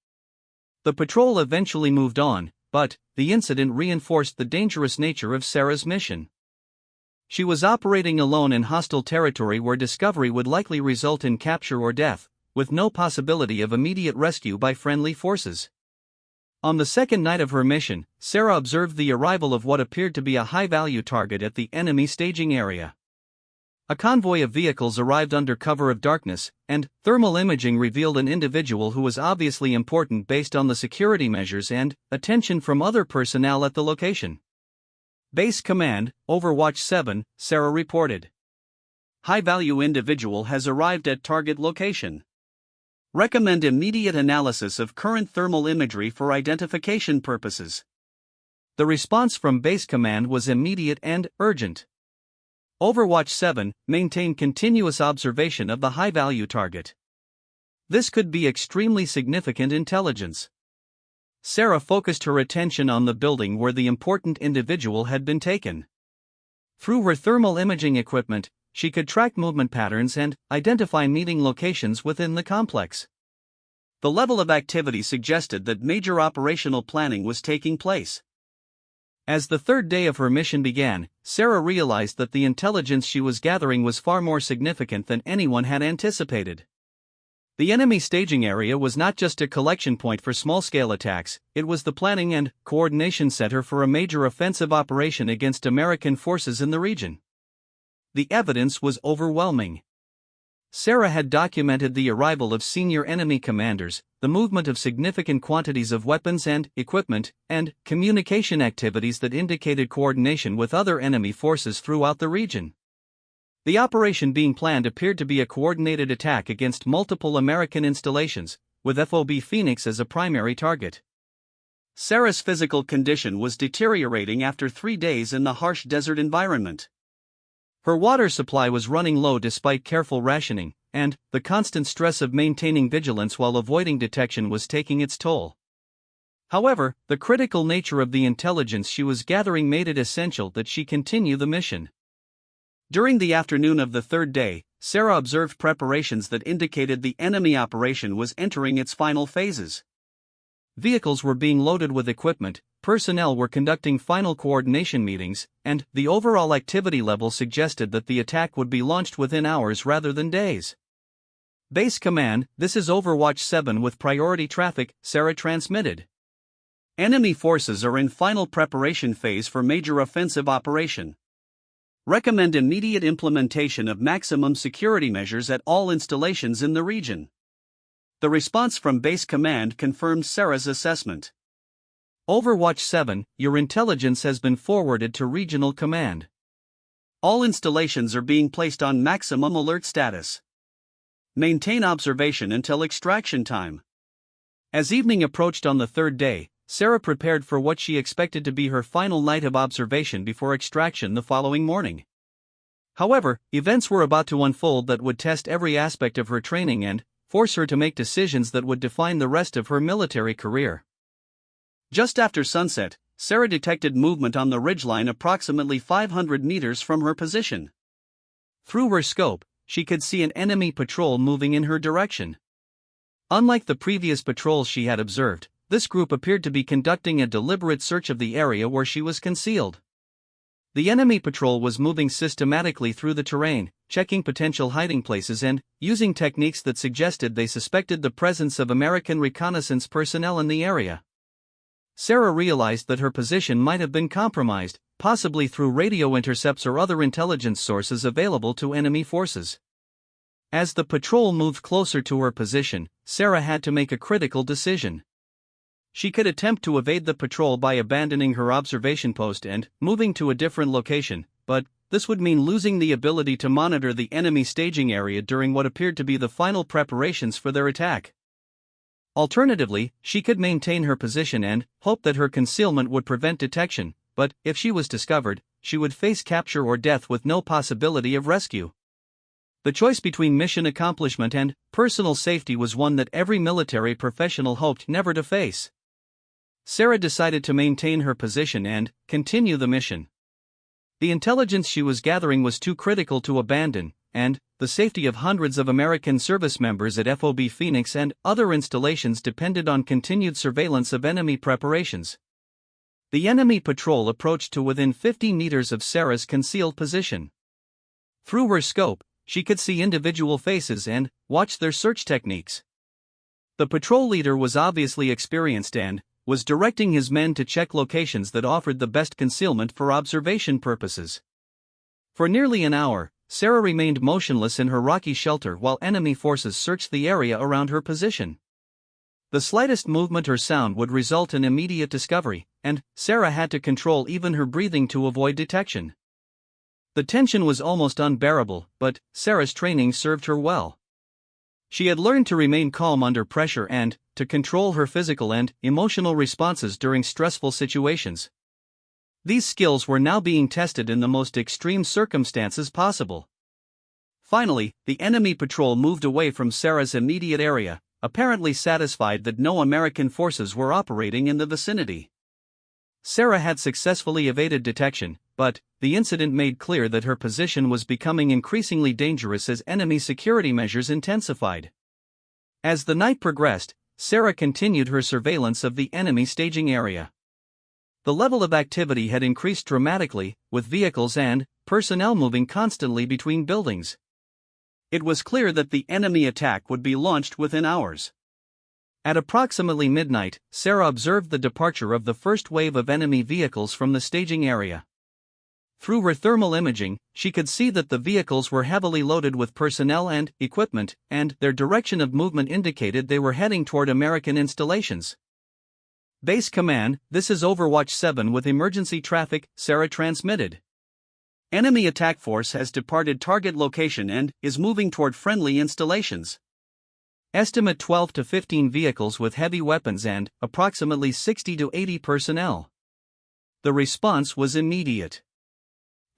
The patrol eventually moved on, but the incident reinforced the dangerous nature of Sarah's mission. She was operating alone in hostile territory where discovery would likely result in capture or death, with no possibility of immediate rescue by friendly forces. On the second night of her mission, Sarah observed the arrival of what appeared to be a high-value target at the enemy staging area. A convoy of vehicles arrived under cover of darkness, and thermal imaging revealed an individual who was obviously important based on the security measures and attention from other personnel at the location. "Base Command, Overwatch 7, Sarah reported. High-value individual has arrived at target location. Recommend immediate analysis of current thermal imagery for identification purposes." The response from Base Command was immediate and urgent. Overwatch 7 maintained continuous observation of the high-value target. This could be extremely significant intelligence. Sarah focused her attention on the building where the important individual had been taken. Through her thermal imaging equipment, she could track movement patterns and identify meeting locations within the complex. The level of activity suggested that major operational planning was taking place. As the third day of her mission began, Sarah realized that the intelligence she was gathering was far more significant than anyone had anticipated. The enemy staging area was not just a collection point for small-scale attacks, it was the planning and coordination center for a major offensive operation against American forces in the region. The evidence was overwhelming. Sarah had documented the arrival of senior enemy commanders, the movement of significant quantities of weapons and equipment, and communication activities that indicated coordination with other enemy forces throughout the region. The operation being planned appeared to be a coordinated attack against multiple American installations, with FOB Phoenix as a primary target. Sarah's physical condition was deteriorating after 3 days in the harsh desert environment. Her water supply was running low despite careful rationing, and the constant stress of maintaining vigilance while avoiding detection was taking its toll. However, the critical nature of the intelligence she was gathering made it essential that she continue the mission. During the afternoon of the third day, Sarah observed preparations that indicated the enemy operation was entering its final phases. Vehicles were being loaded with equipment, personnel were conducting final coordination meetings, and the overall activity level suggested that the attack would be launched within hours rather than days. Base Command, this is Overwatch 7 with priority traffic, Sarah transmitted. Enemy forces are in final preparation phase for major offensive operation. Recommend immediate implementation of maximum security measures at all installations in the region. The response from Base Command confirms Sarah's assessment. Overwatch 7, your intelligence has been forwarded to Regional Command. All installations are being placed on maximum alert status. Maintain observation until extraction time. As evening approached on the third day, Sarah prepared for what she expected to be her final night of observation before extraction the following morning. However, events were about to unfold that would test every aspect of her training and force her to make decisions that would define the rest of her military career. Just after sunset, Sarah detected movement on the ridgeline approximately 500 meters from her position. Through her scope, she could see an enemy patrol moving in her direction. Unlike the previous patrols she had observed, this group appeared to be conducting a deliberate search of the area where she was concealed. The enemy patrol was moving systematically through the terrain, checking potential hiding places and using techniques that suggested they suspected the presence of American reconnaissance personnel in the area. Sarah realized that her position might have been compromised, possibly through radio intercepts or other intelligence sources available to enemy forces. As the patrol moved closer to her position, Sarah had to make a critical decision. She could attempt to evade the patrol by abandoning her observation post and moving to a different location, but this would mean losing the ability to monitor the enemy staging area during what appeared to be the final preparations for their attack. Alternatively, she could maintain her position and hope that her concealment would prevent detection, but if she was discovered, she would face capture or death with no possibility of rescue. The choice between mission accomplishment and personal safety was one that every military professional hoped never to face. Sarah decided to maintain her position and continue the mission. The intelligence she was gathering was too critical to abandon, and the safety of hundreds of American service members at FOB Phoenix and other installations depended on continued surveillance of enemy preparations. The enemy patrol approached to within 50 meters of Sarah's concealed position. Through her scope, she could see individual faces and watch their search techniques. The patrol leader was obviously experienced and was directing his men to check locations that offered the best concealment for observation purposes. For nearly an hour, Sarah remained motionless in her rocky shelter while enemy forces searched the area around her position. The slightest movement or sound would result in immediate discovery, and Sarah had to control even her breathing to avoid detection. The tension was almost unbearable, but Sarah's training served her well. She had learned to remain calm under pressure and to control her physical and emotional responses during stressful situations. These skills were now being tested in the most extreme circumstances possible. Finally, the enemy patrol moved away from Sarah's immediate area, apparently satisfied that no American forces were operating in the vicinity. Sarah had successfully evaded detection, but the incident made clear that her position was becoming increasingly dangerous as enemy security measures intensified. As the night progressed, Sarah continued her surveillance of the enemy staging area. The level of activity had increased dramatically, with vehicles and personnel moving constantly between buildings. It was clear that the enemy attack would be launched within hours. At approximately midnight, Sarah observed the departure of the first wave of enemy vehicles from the staging area. Through her thermal imaging, she could see that the vehicles were heavily loaded with personnel and equipment, and their direction of movement indicated they were heading toward American installations. Base Command, this is Overwatch 7 with emergency traffic, Sarah transmitted. Enemy attack force has departed target location and is moving toward friendly installations. Estimate 12 to 15 vehicles with heavy weapons and approximately 60 to 80 personnel. The response was immediate.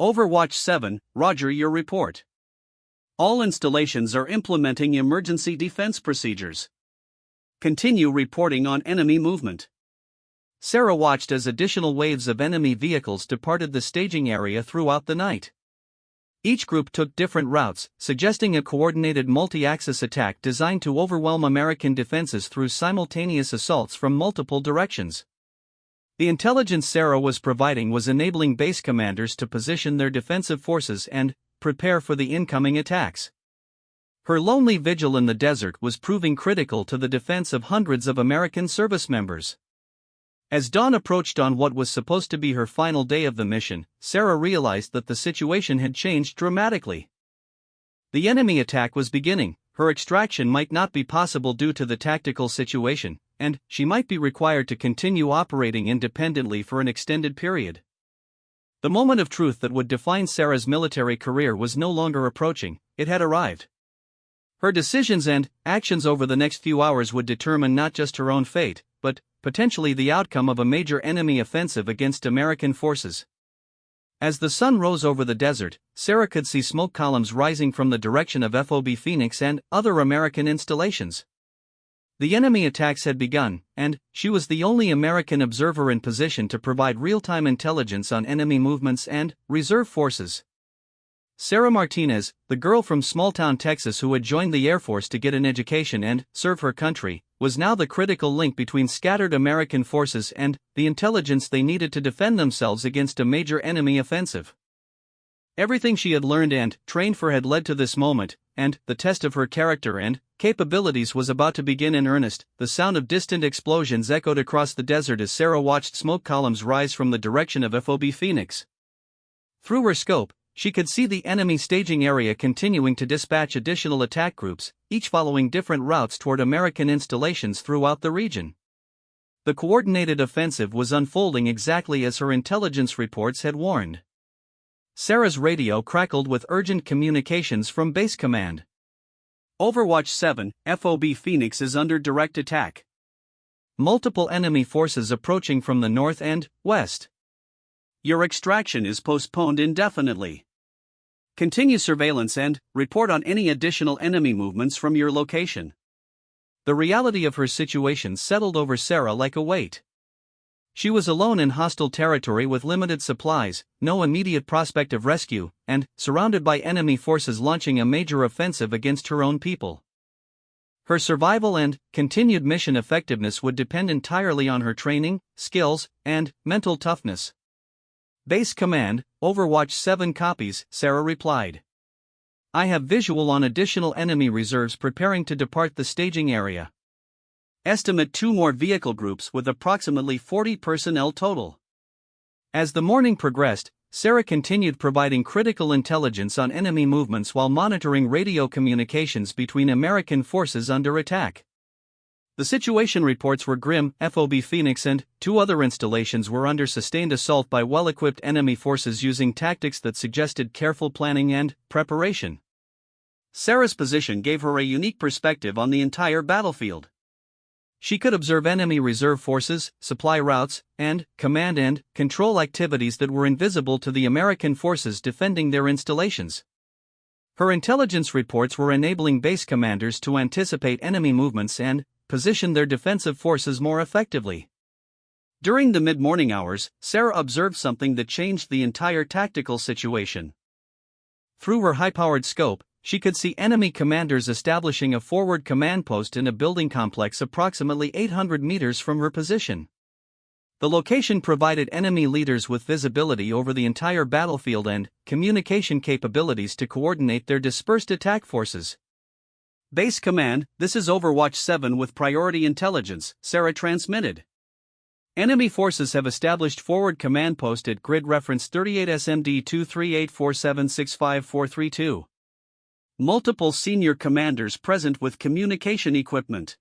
Overwatch 7, Roger, your report. All installations are implementing emergency defense procedures. Continue reporting on enemy movement. Sarah watched as additional waves of enemy vehicles departed the staging area throughout the night. Each group took different routes, suggesting a coordinated multi-axis attack designed to overwhelm American defenses through simultaneous assaults from multiple directions. The intelligence Sarah was providing was enabling base commanders to position their defensive forces and prepare for the incoming attacks. Her lonely vigil in the desert was proving critical to the defense of hundreds of American service members. As dawn approached on what was supposed to be her final day of the mission, Sarah realized that the situation had changed dramatically. The enemy attack was beginning, her extraction might not be possible due to the tactical situation, and she might be required to continue operating independently for an extended period. The moment of truth that would define Sarah's military career was no longer approaching, it had arrived. Her decisions and actions over the next few hours would determine not just her own fate, but potentially the outcome of a major enemy offensive against American forces. As the sun rose over the desert, Sarah could see smoke columns rising from the direction of FOB Phoenix and other American installations. The enemy attacks had begun, and she was the only American observer in position to provide real-time intelligence on enemy movements and reserve forces. Sarah Martinez, the girl from small-town Texas who had joined the Air Force to get an education and serve her country, was now the critical link between scattered American forces and the intelligence they needed to defend themselves against a major enemy offensive. Everything she had learned and trained for had led to this moment, and the test of her character and capabilities was about to begin in earnest. The sound of distant explosions echoed across the desert as Sarah watched smoke columns rise from the direction of FOB Phoenix. Through her scope, she could see the enemy staging area continuing to dispatch additional attack groups, each following different routes toward American installations throughout the region. The coordinated offensive was unfolding exactly as her intelligence reports had warned. Sarah's radio crackled with urgent communications from Base Command. Overwatch 7, FOB Phoenix is under direct attack. Multiple enemy forces approaching from the north and west. Your extraction is postponed indefinitely. Continue surveillance and report on any additional enemy movements from your location. The reality of her situation settled over Sarah like a weight. She was alone in hostile territory with limited supplies, no immediate prospect of rescue, and surrounded by enemy forces launching a major offensive against her own people. Her survival and continued mission effectiveness would depend entirely on her training, skills, and mental toughness. Base Command, Overwatch 7 copies, Sarah replied. I have visual on additional enemy reserves preparing to depart the staging area. Estimate 2 more vehicle groups with approximately 40 personnel total. As the morning progressed, Sarah continued providing critical intelligence on enemy movements while monitoring radio communications between American forces under attack. The situation reports were grim. FOB Phoenix and 2 other installations were under sustained assault by well-equipped enemy forces using tactics that suggested careful planning and preparation. Sarah's position gave her a unique perspective on the entire battlefield. She could observe enemy reserve forces, supply routes, and command and control activities that were invisible to the American forces defending their installations. Her intelligence reports were enabling base commanders to anticipate enemy movements and position their defensive forces more effectively. During the mid-morning hours, Sarah observed something that changed the entire tactical situation. Through her high-powered scope, she could see enemy commanders establishing a forward command post in a building complex approximately 800 meters from her position. The location provided enemy leaders with visibility over the entire battlefield and communication capabilities to coordinate their dispersed attack forces. Base Command, this is Overwatch 7 with priority intelligence, Sarah transmitted. Enemy forces have established forward command post at grid reference 38 SMD 23847654432. Multiple senior commanders present with communication equipment.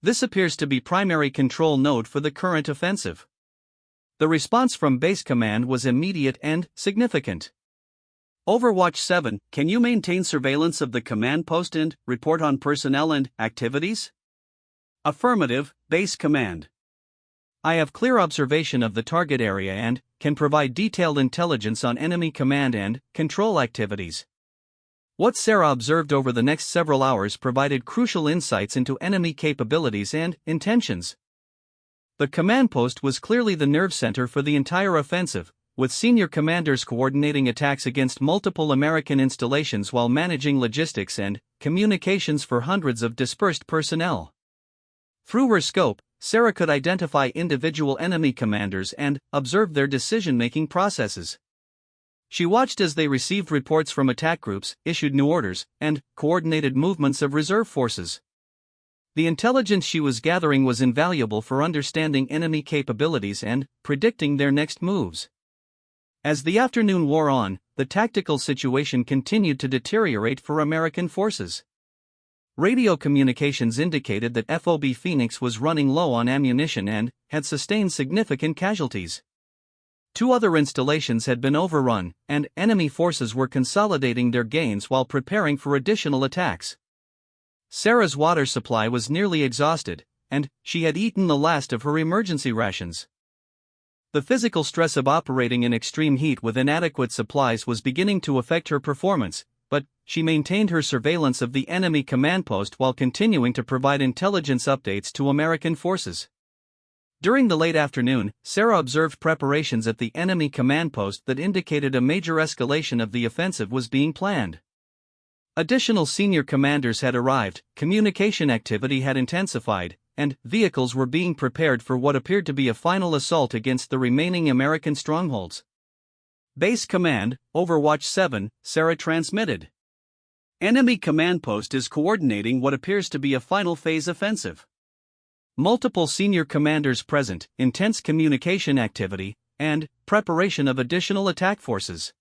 This appears to be primary control node for the current offensive. The response from Base Command was immediate and significant. Overwatch 7, can you maintain surveillance of the command post and report on personnel and activities? Affirmative, Base Command. I have clear observation of the target area and can provide detailed intelligence on enemy command and control activities. What Sarah observed over the next several hours provided crucial insights into enemy capabilities and intentions. The command post was clearly the nerve center for the entire offensive, with senior commanders coordinating attacks against multiple American installations while managing logistics and communications for hundreds of dispersed personnel. Through her scope, Sarah could identify individual enemy commanders and observe their decision-making processes. She watched as they received reports from attack groups, issued new orders, and coordinated movements of reserve forces. The intelligence she was gathering was invaluable for understanding enemy capabilities and predicting their next moves. As the afternoon wore on, the tactical situation continued to deteriorate for American forces. Radio communications indicated that FOB Phoenix was running low on ammunition and had sustained significant casualties. 2 other installations had been overrun, and enemy forces were consolidating their gains while preparing for additional attacks. Sarah's water supply was nearly exhausted, and she had eaten the last of her emergency rations. The physical stress of operating in extreme heat with inadequate supplies was beginning to affect her performance, but she maintained her surveillance of the enemy command post while continuing to provide intelligence updates to American forces. During the late afternoon, Sarah observed preparations at the enemy command post that indicated a major escalation of the offensive was being planned. Additional senior commanders had arrived, communication activity had intensified, and vehicles were being prepared for what appeared to be a final assault against the remaining American strongholds. Base Command, Overwatch 7, Sarah transmitted. Enemy command post is coordinating what appears to be a final phase offensive. Multiple senior commanders present, intense communication activity, and preparation of additional attack forces.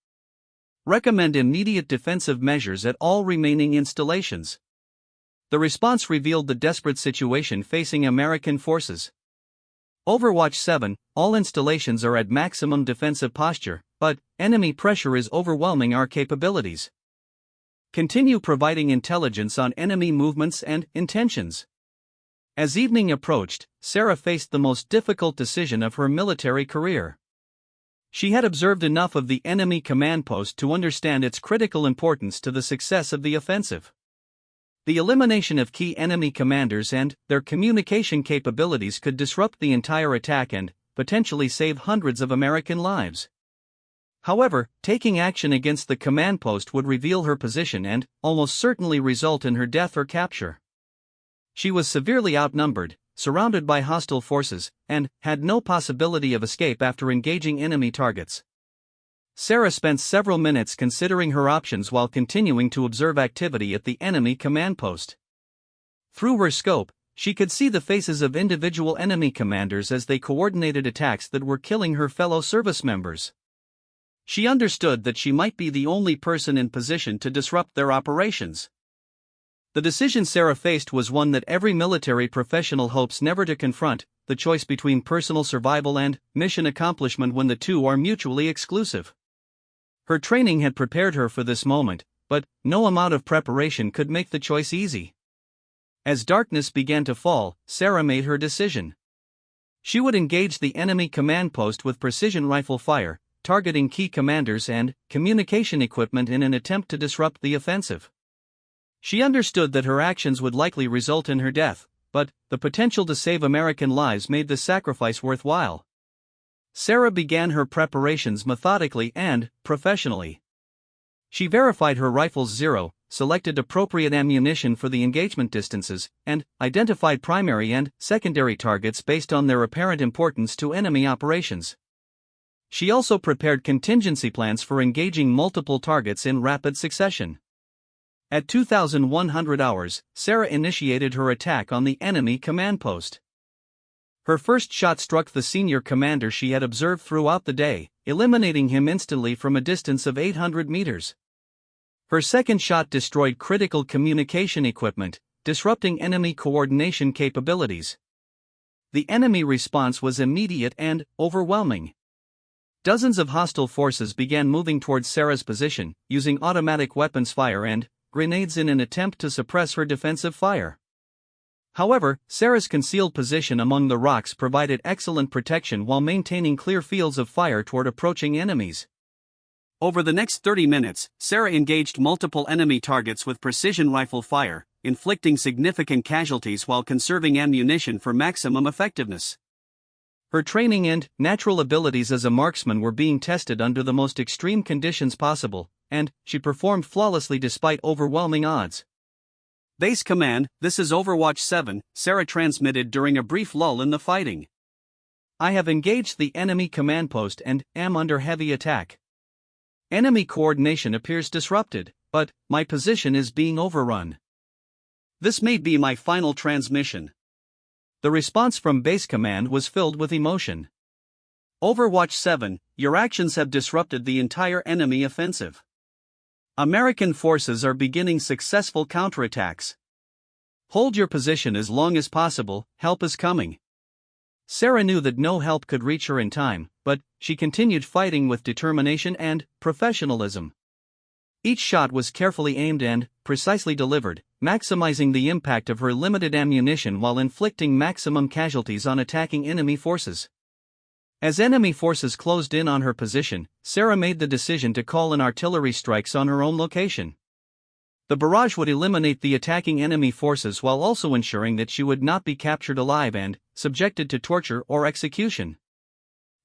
Recommend immediate defensive measures at all remaining installations. The response revealed the desperate situation facing American forces. Overwatch 7, all installations are at maximum defensive posture, but enemy pressure is overwhelming our capabilities. Continue providing intelligence on enemy movements and intentions. As evening approached, Sarah faced the most difficult decision of her military career. She had observed enough of the enemy command post to understand its critical importance to the success of the offensive. The elimination of key enemy commanders and their communication capabilities could disrupt the entire attack and potentially save hundreds of American lives. However, taking action against the command post would reveal her position and almost certainly result in her death or capture. She was severely outnumbered, surrounded by hostile forces, and had no possibility of escape after engaging enemy targets. Sarah spent several minutes considering her options while continuing to observe activity at the enemy command post. Through her scope, she could see the faces of individual enemy commanders as they coordinated attacks that were killing her fellow service members. She understood that she might be the only person in position to disrupt their operations. The decision Sarah faced was one that every military professional hopes never to confront, the choice between personal survival and mission accomplishment when the two are mutually exclusive. Her training had prepared her for this moment, but no amount of preparation could make the choice easy. As darkness began to fall, Sarah made her decision. She would engage the enemy command post with precision rifle fire, targeting key commanders and communication equipment in an attempt to disrupt the offensive. She understood that her actions would likely result in her death, but the potential to save American lives made the sacrifice worthwhile. Sarah began her preparations methodically and professionally. She verified her rifle's zero, selected appropriate ammunition for the engagement distances, and identified primary and secondary targets based on their apparent importance to enemy operations. She also prepared contingency plans for engaging multiple targets in rapid succession. At 2100 hours, Sarah initiated her attack on the enemy command post. Her first shot struck the senior commander she had observed throughout the day, eliminating him instantly from a distance of 800 meters. Her second shot destroyed critical communication equipment, disrupting enemy coordination capabilities. The enemy response was immediate and overwhelming. Dozens of hostile forces began moving towards Sarah's position, using automatic weapons fire and grenades in an attempt to suppress her defensive fire. However, Sarah's concealed position among the rocks provided excellent protection while maintaining clear fields of fire toward approaching enemies. Over the next 30 minutes, Sarah engaged multiple enemy targets with precision rifle fire, inflicting significant casualties while conserving ammunition for maximum effectiveness. Her training and natural abilities as a marksman were being tested under the most extreme conditions possible, and she performed flawlessly despite overwhelming odds. Base Command, this is Overwatch 7, Sarah transmitted during a brief lull in the fighting. I have engaged the enemy command post and am under heavy attack. Enemy coordination appears disrupted, but my position is being overrun. This may be my final transmission. The response from Base Command was filled with emotion. Overwatch 7, your actions have disrupted the entire enemy offensive. American forces are beginning successful counterattacks. Hold your position as long as possible, help is coming. Sarah knew that no help could reach her in time, but she continued fighting with determination and professionalism. Each shot was carefully aimed and precisely delivered, maximizing the impact of her limited ammunition while inflicting maximum casualties on attacking enemy forces. As enemy forces closed in on her position, Sarah made the decision to call in artillery strikes on her own location. The barrage would eliminate the attacking enemy forces while also ensuring that she would not be captured alive and subjected to torture or execution.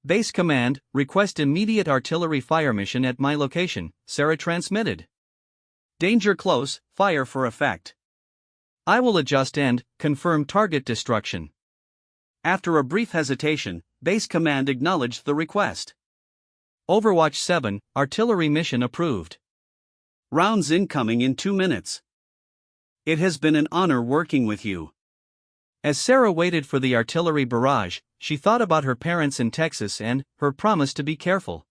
Base Command, request immediate artillery fire mission at my location, Sarah transmitted. Danger close, fire for effect. I will adjust and confirm target destruction. After a brief hesitation, Base Command acknowledged the request. Overwatch 7, artillery mission approved. Rounds incoming in 2 minutes. It has been an honor working with you. As Sarah waited for the artillery barrage, she thought about her parents in Texas and her promise to be careful.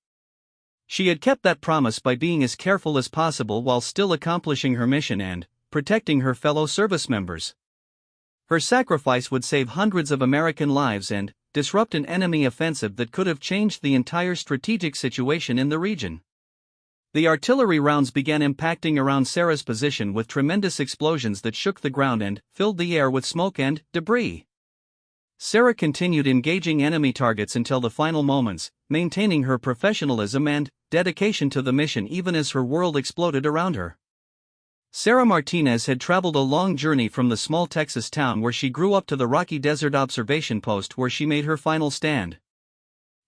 She had kept that promise by being as careful as possible while still accomplishing her mission and protecting her fellow service members. Her sacrifice would save hundreds of American lives and disrupt an enemy offensive that could have changed the entire strategic situation in the region. The artillery rounds began impacting around Sarah's position with tremendous explosions that shook the ground and filled the air with smoke and debris. Sarah continued engaging enemy targets until the final moments, maintaining her professionalism and dedication to the mission even as her world exploded around her. Sarah Martinez had traveled a long journey from the small Texas town where she grew up to the Rocky Desert Observation Post where she made her final stand.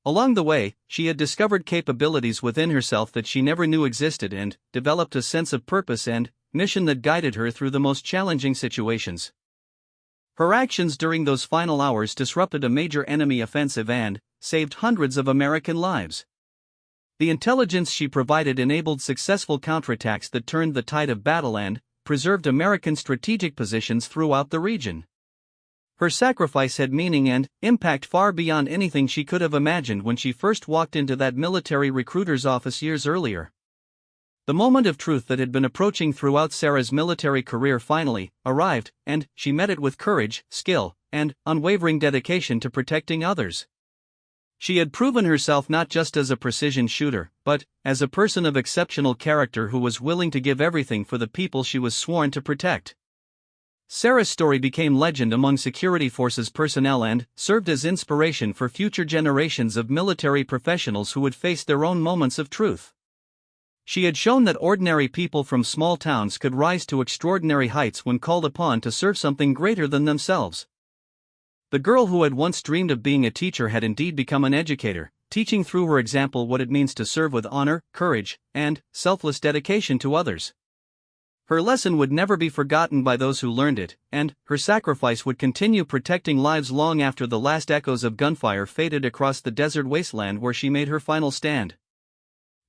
Along the way, she had discovered capabilities within herself that she never knew existed and developed a sense of purpose and mission that guided her through the most challenging situations. Her actions during those final hours disrupted a major enemy offensive and saved hundreds of American lives. The intelligence she provided enabled successful counterattacks that turned the tide of battle and preserved American strategic positions throughout the region. Her sacrifice had meaning and impact far beyond anything she could have imagined when she first walked into that military recruiter's office years earlier. The moment of truth that had been approaching throughout Sarah's military career finally arrived, and she met it with courage, skill, and unwavering dedication to protecting others. She had proven herself not just as a precision shooter, but as a person of exceptional character who was willing to give everything for the people she was sworn to protect. Sarah's story became legend among security forces personnel and served as inspiration for future generations of military professionals who would face their own moments of truth. She had shown that ordinary people from small towns could rise to extraordinary heights when called upon to serve something greater than themselves. The girl who had once dreamed of being a teacher had indeed become an educator, teaching through her example what it means to serve with honor, courage, and selfless dedication to others. Her lesson would never be forgotten by those who learned it, and her sacrifice would continue protecting lives long after the last echoes of gunfire faded across the desert wasteland where she made her final stand.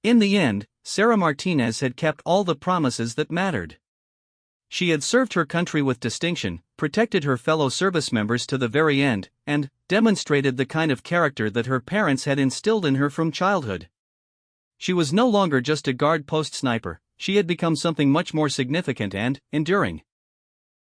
In the end, Sarah Martinez had kept all the promises that mattered. She had served her country with distinction, protected her fellow service members to the very end, and demonstrated the kind of character that her parents had instilled in her from childhood. She was no longer just a guard post sniper, she had become something much more significant and enduring.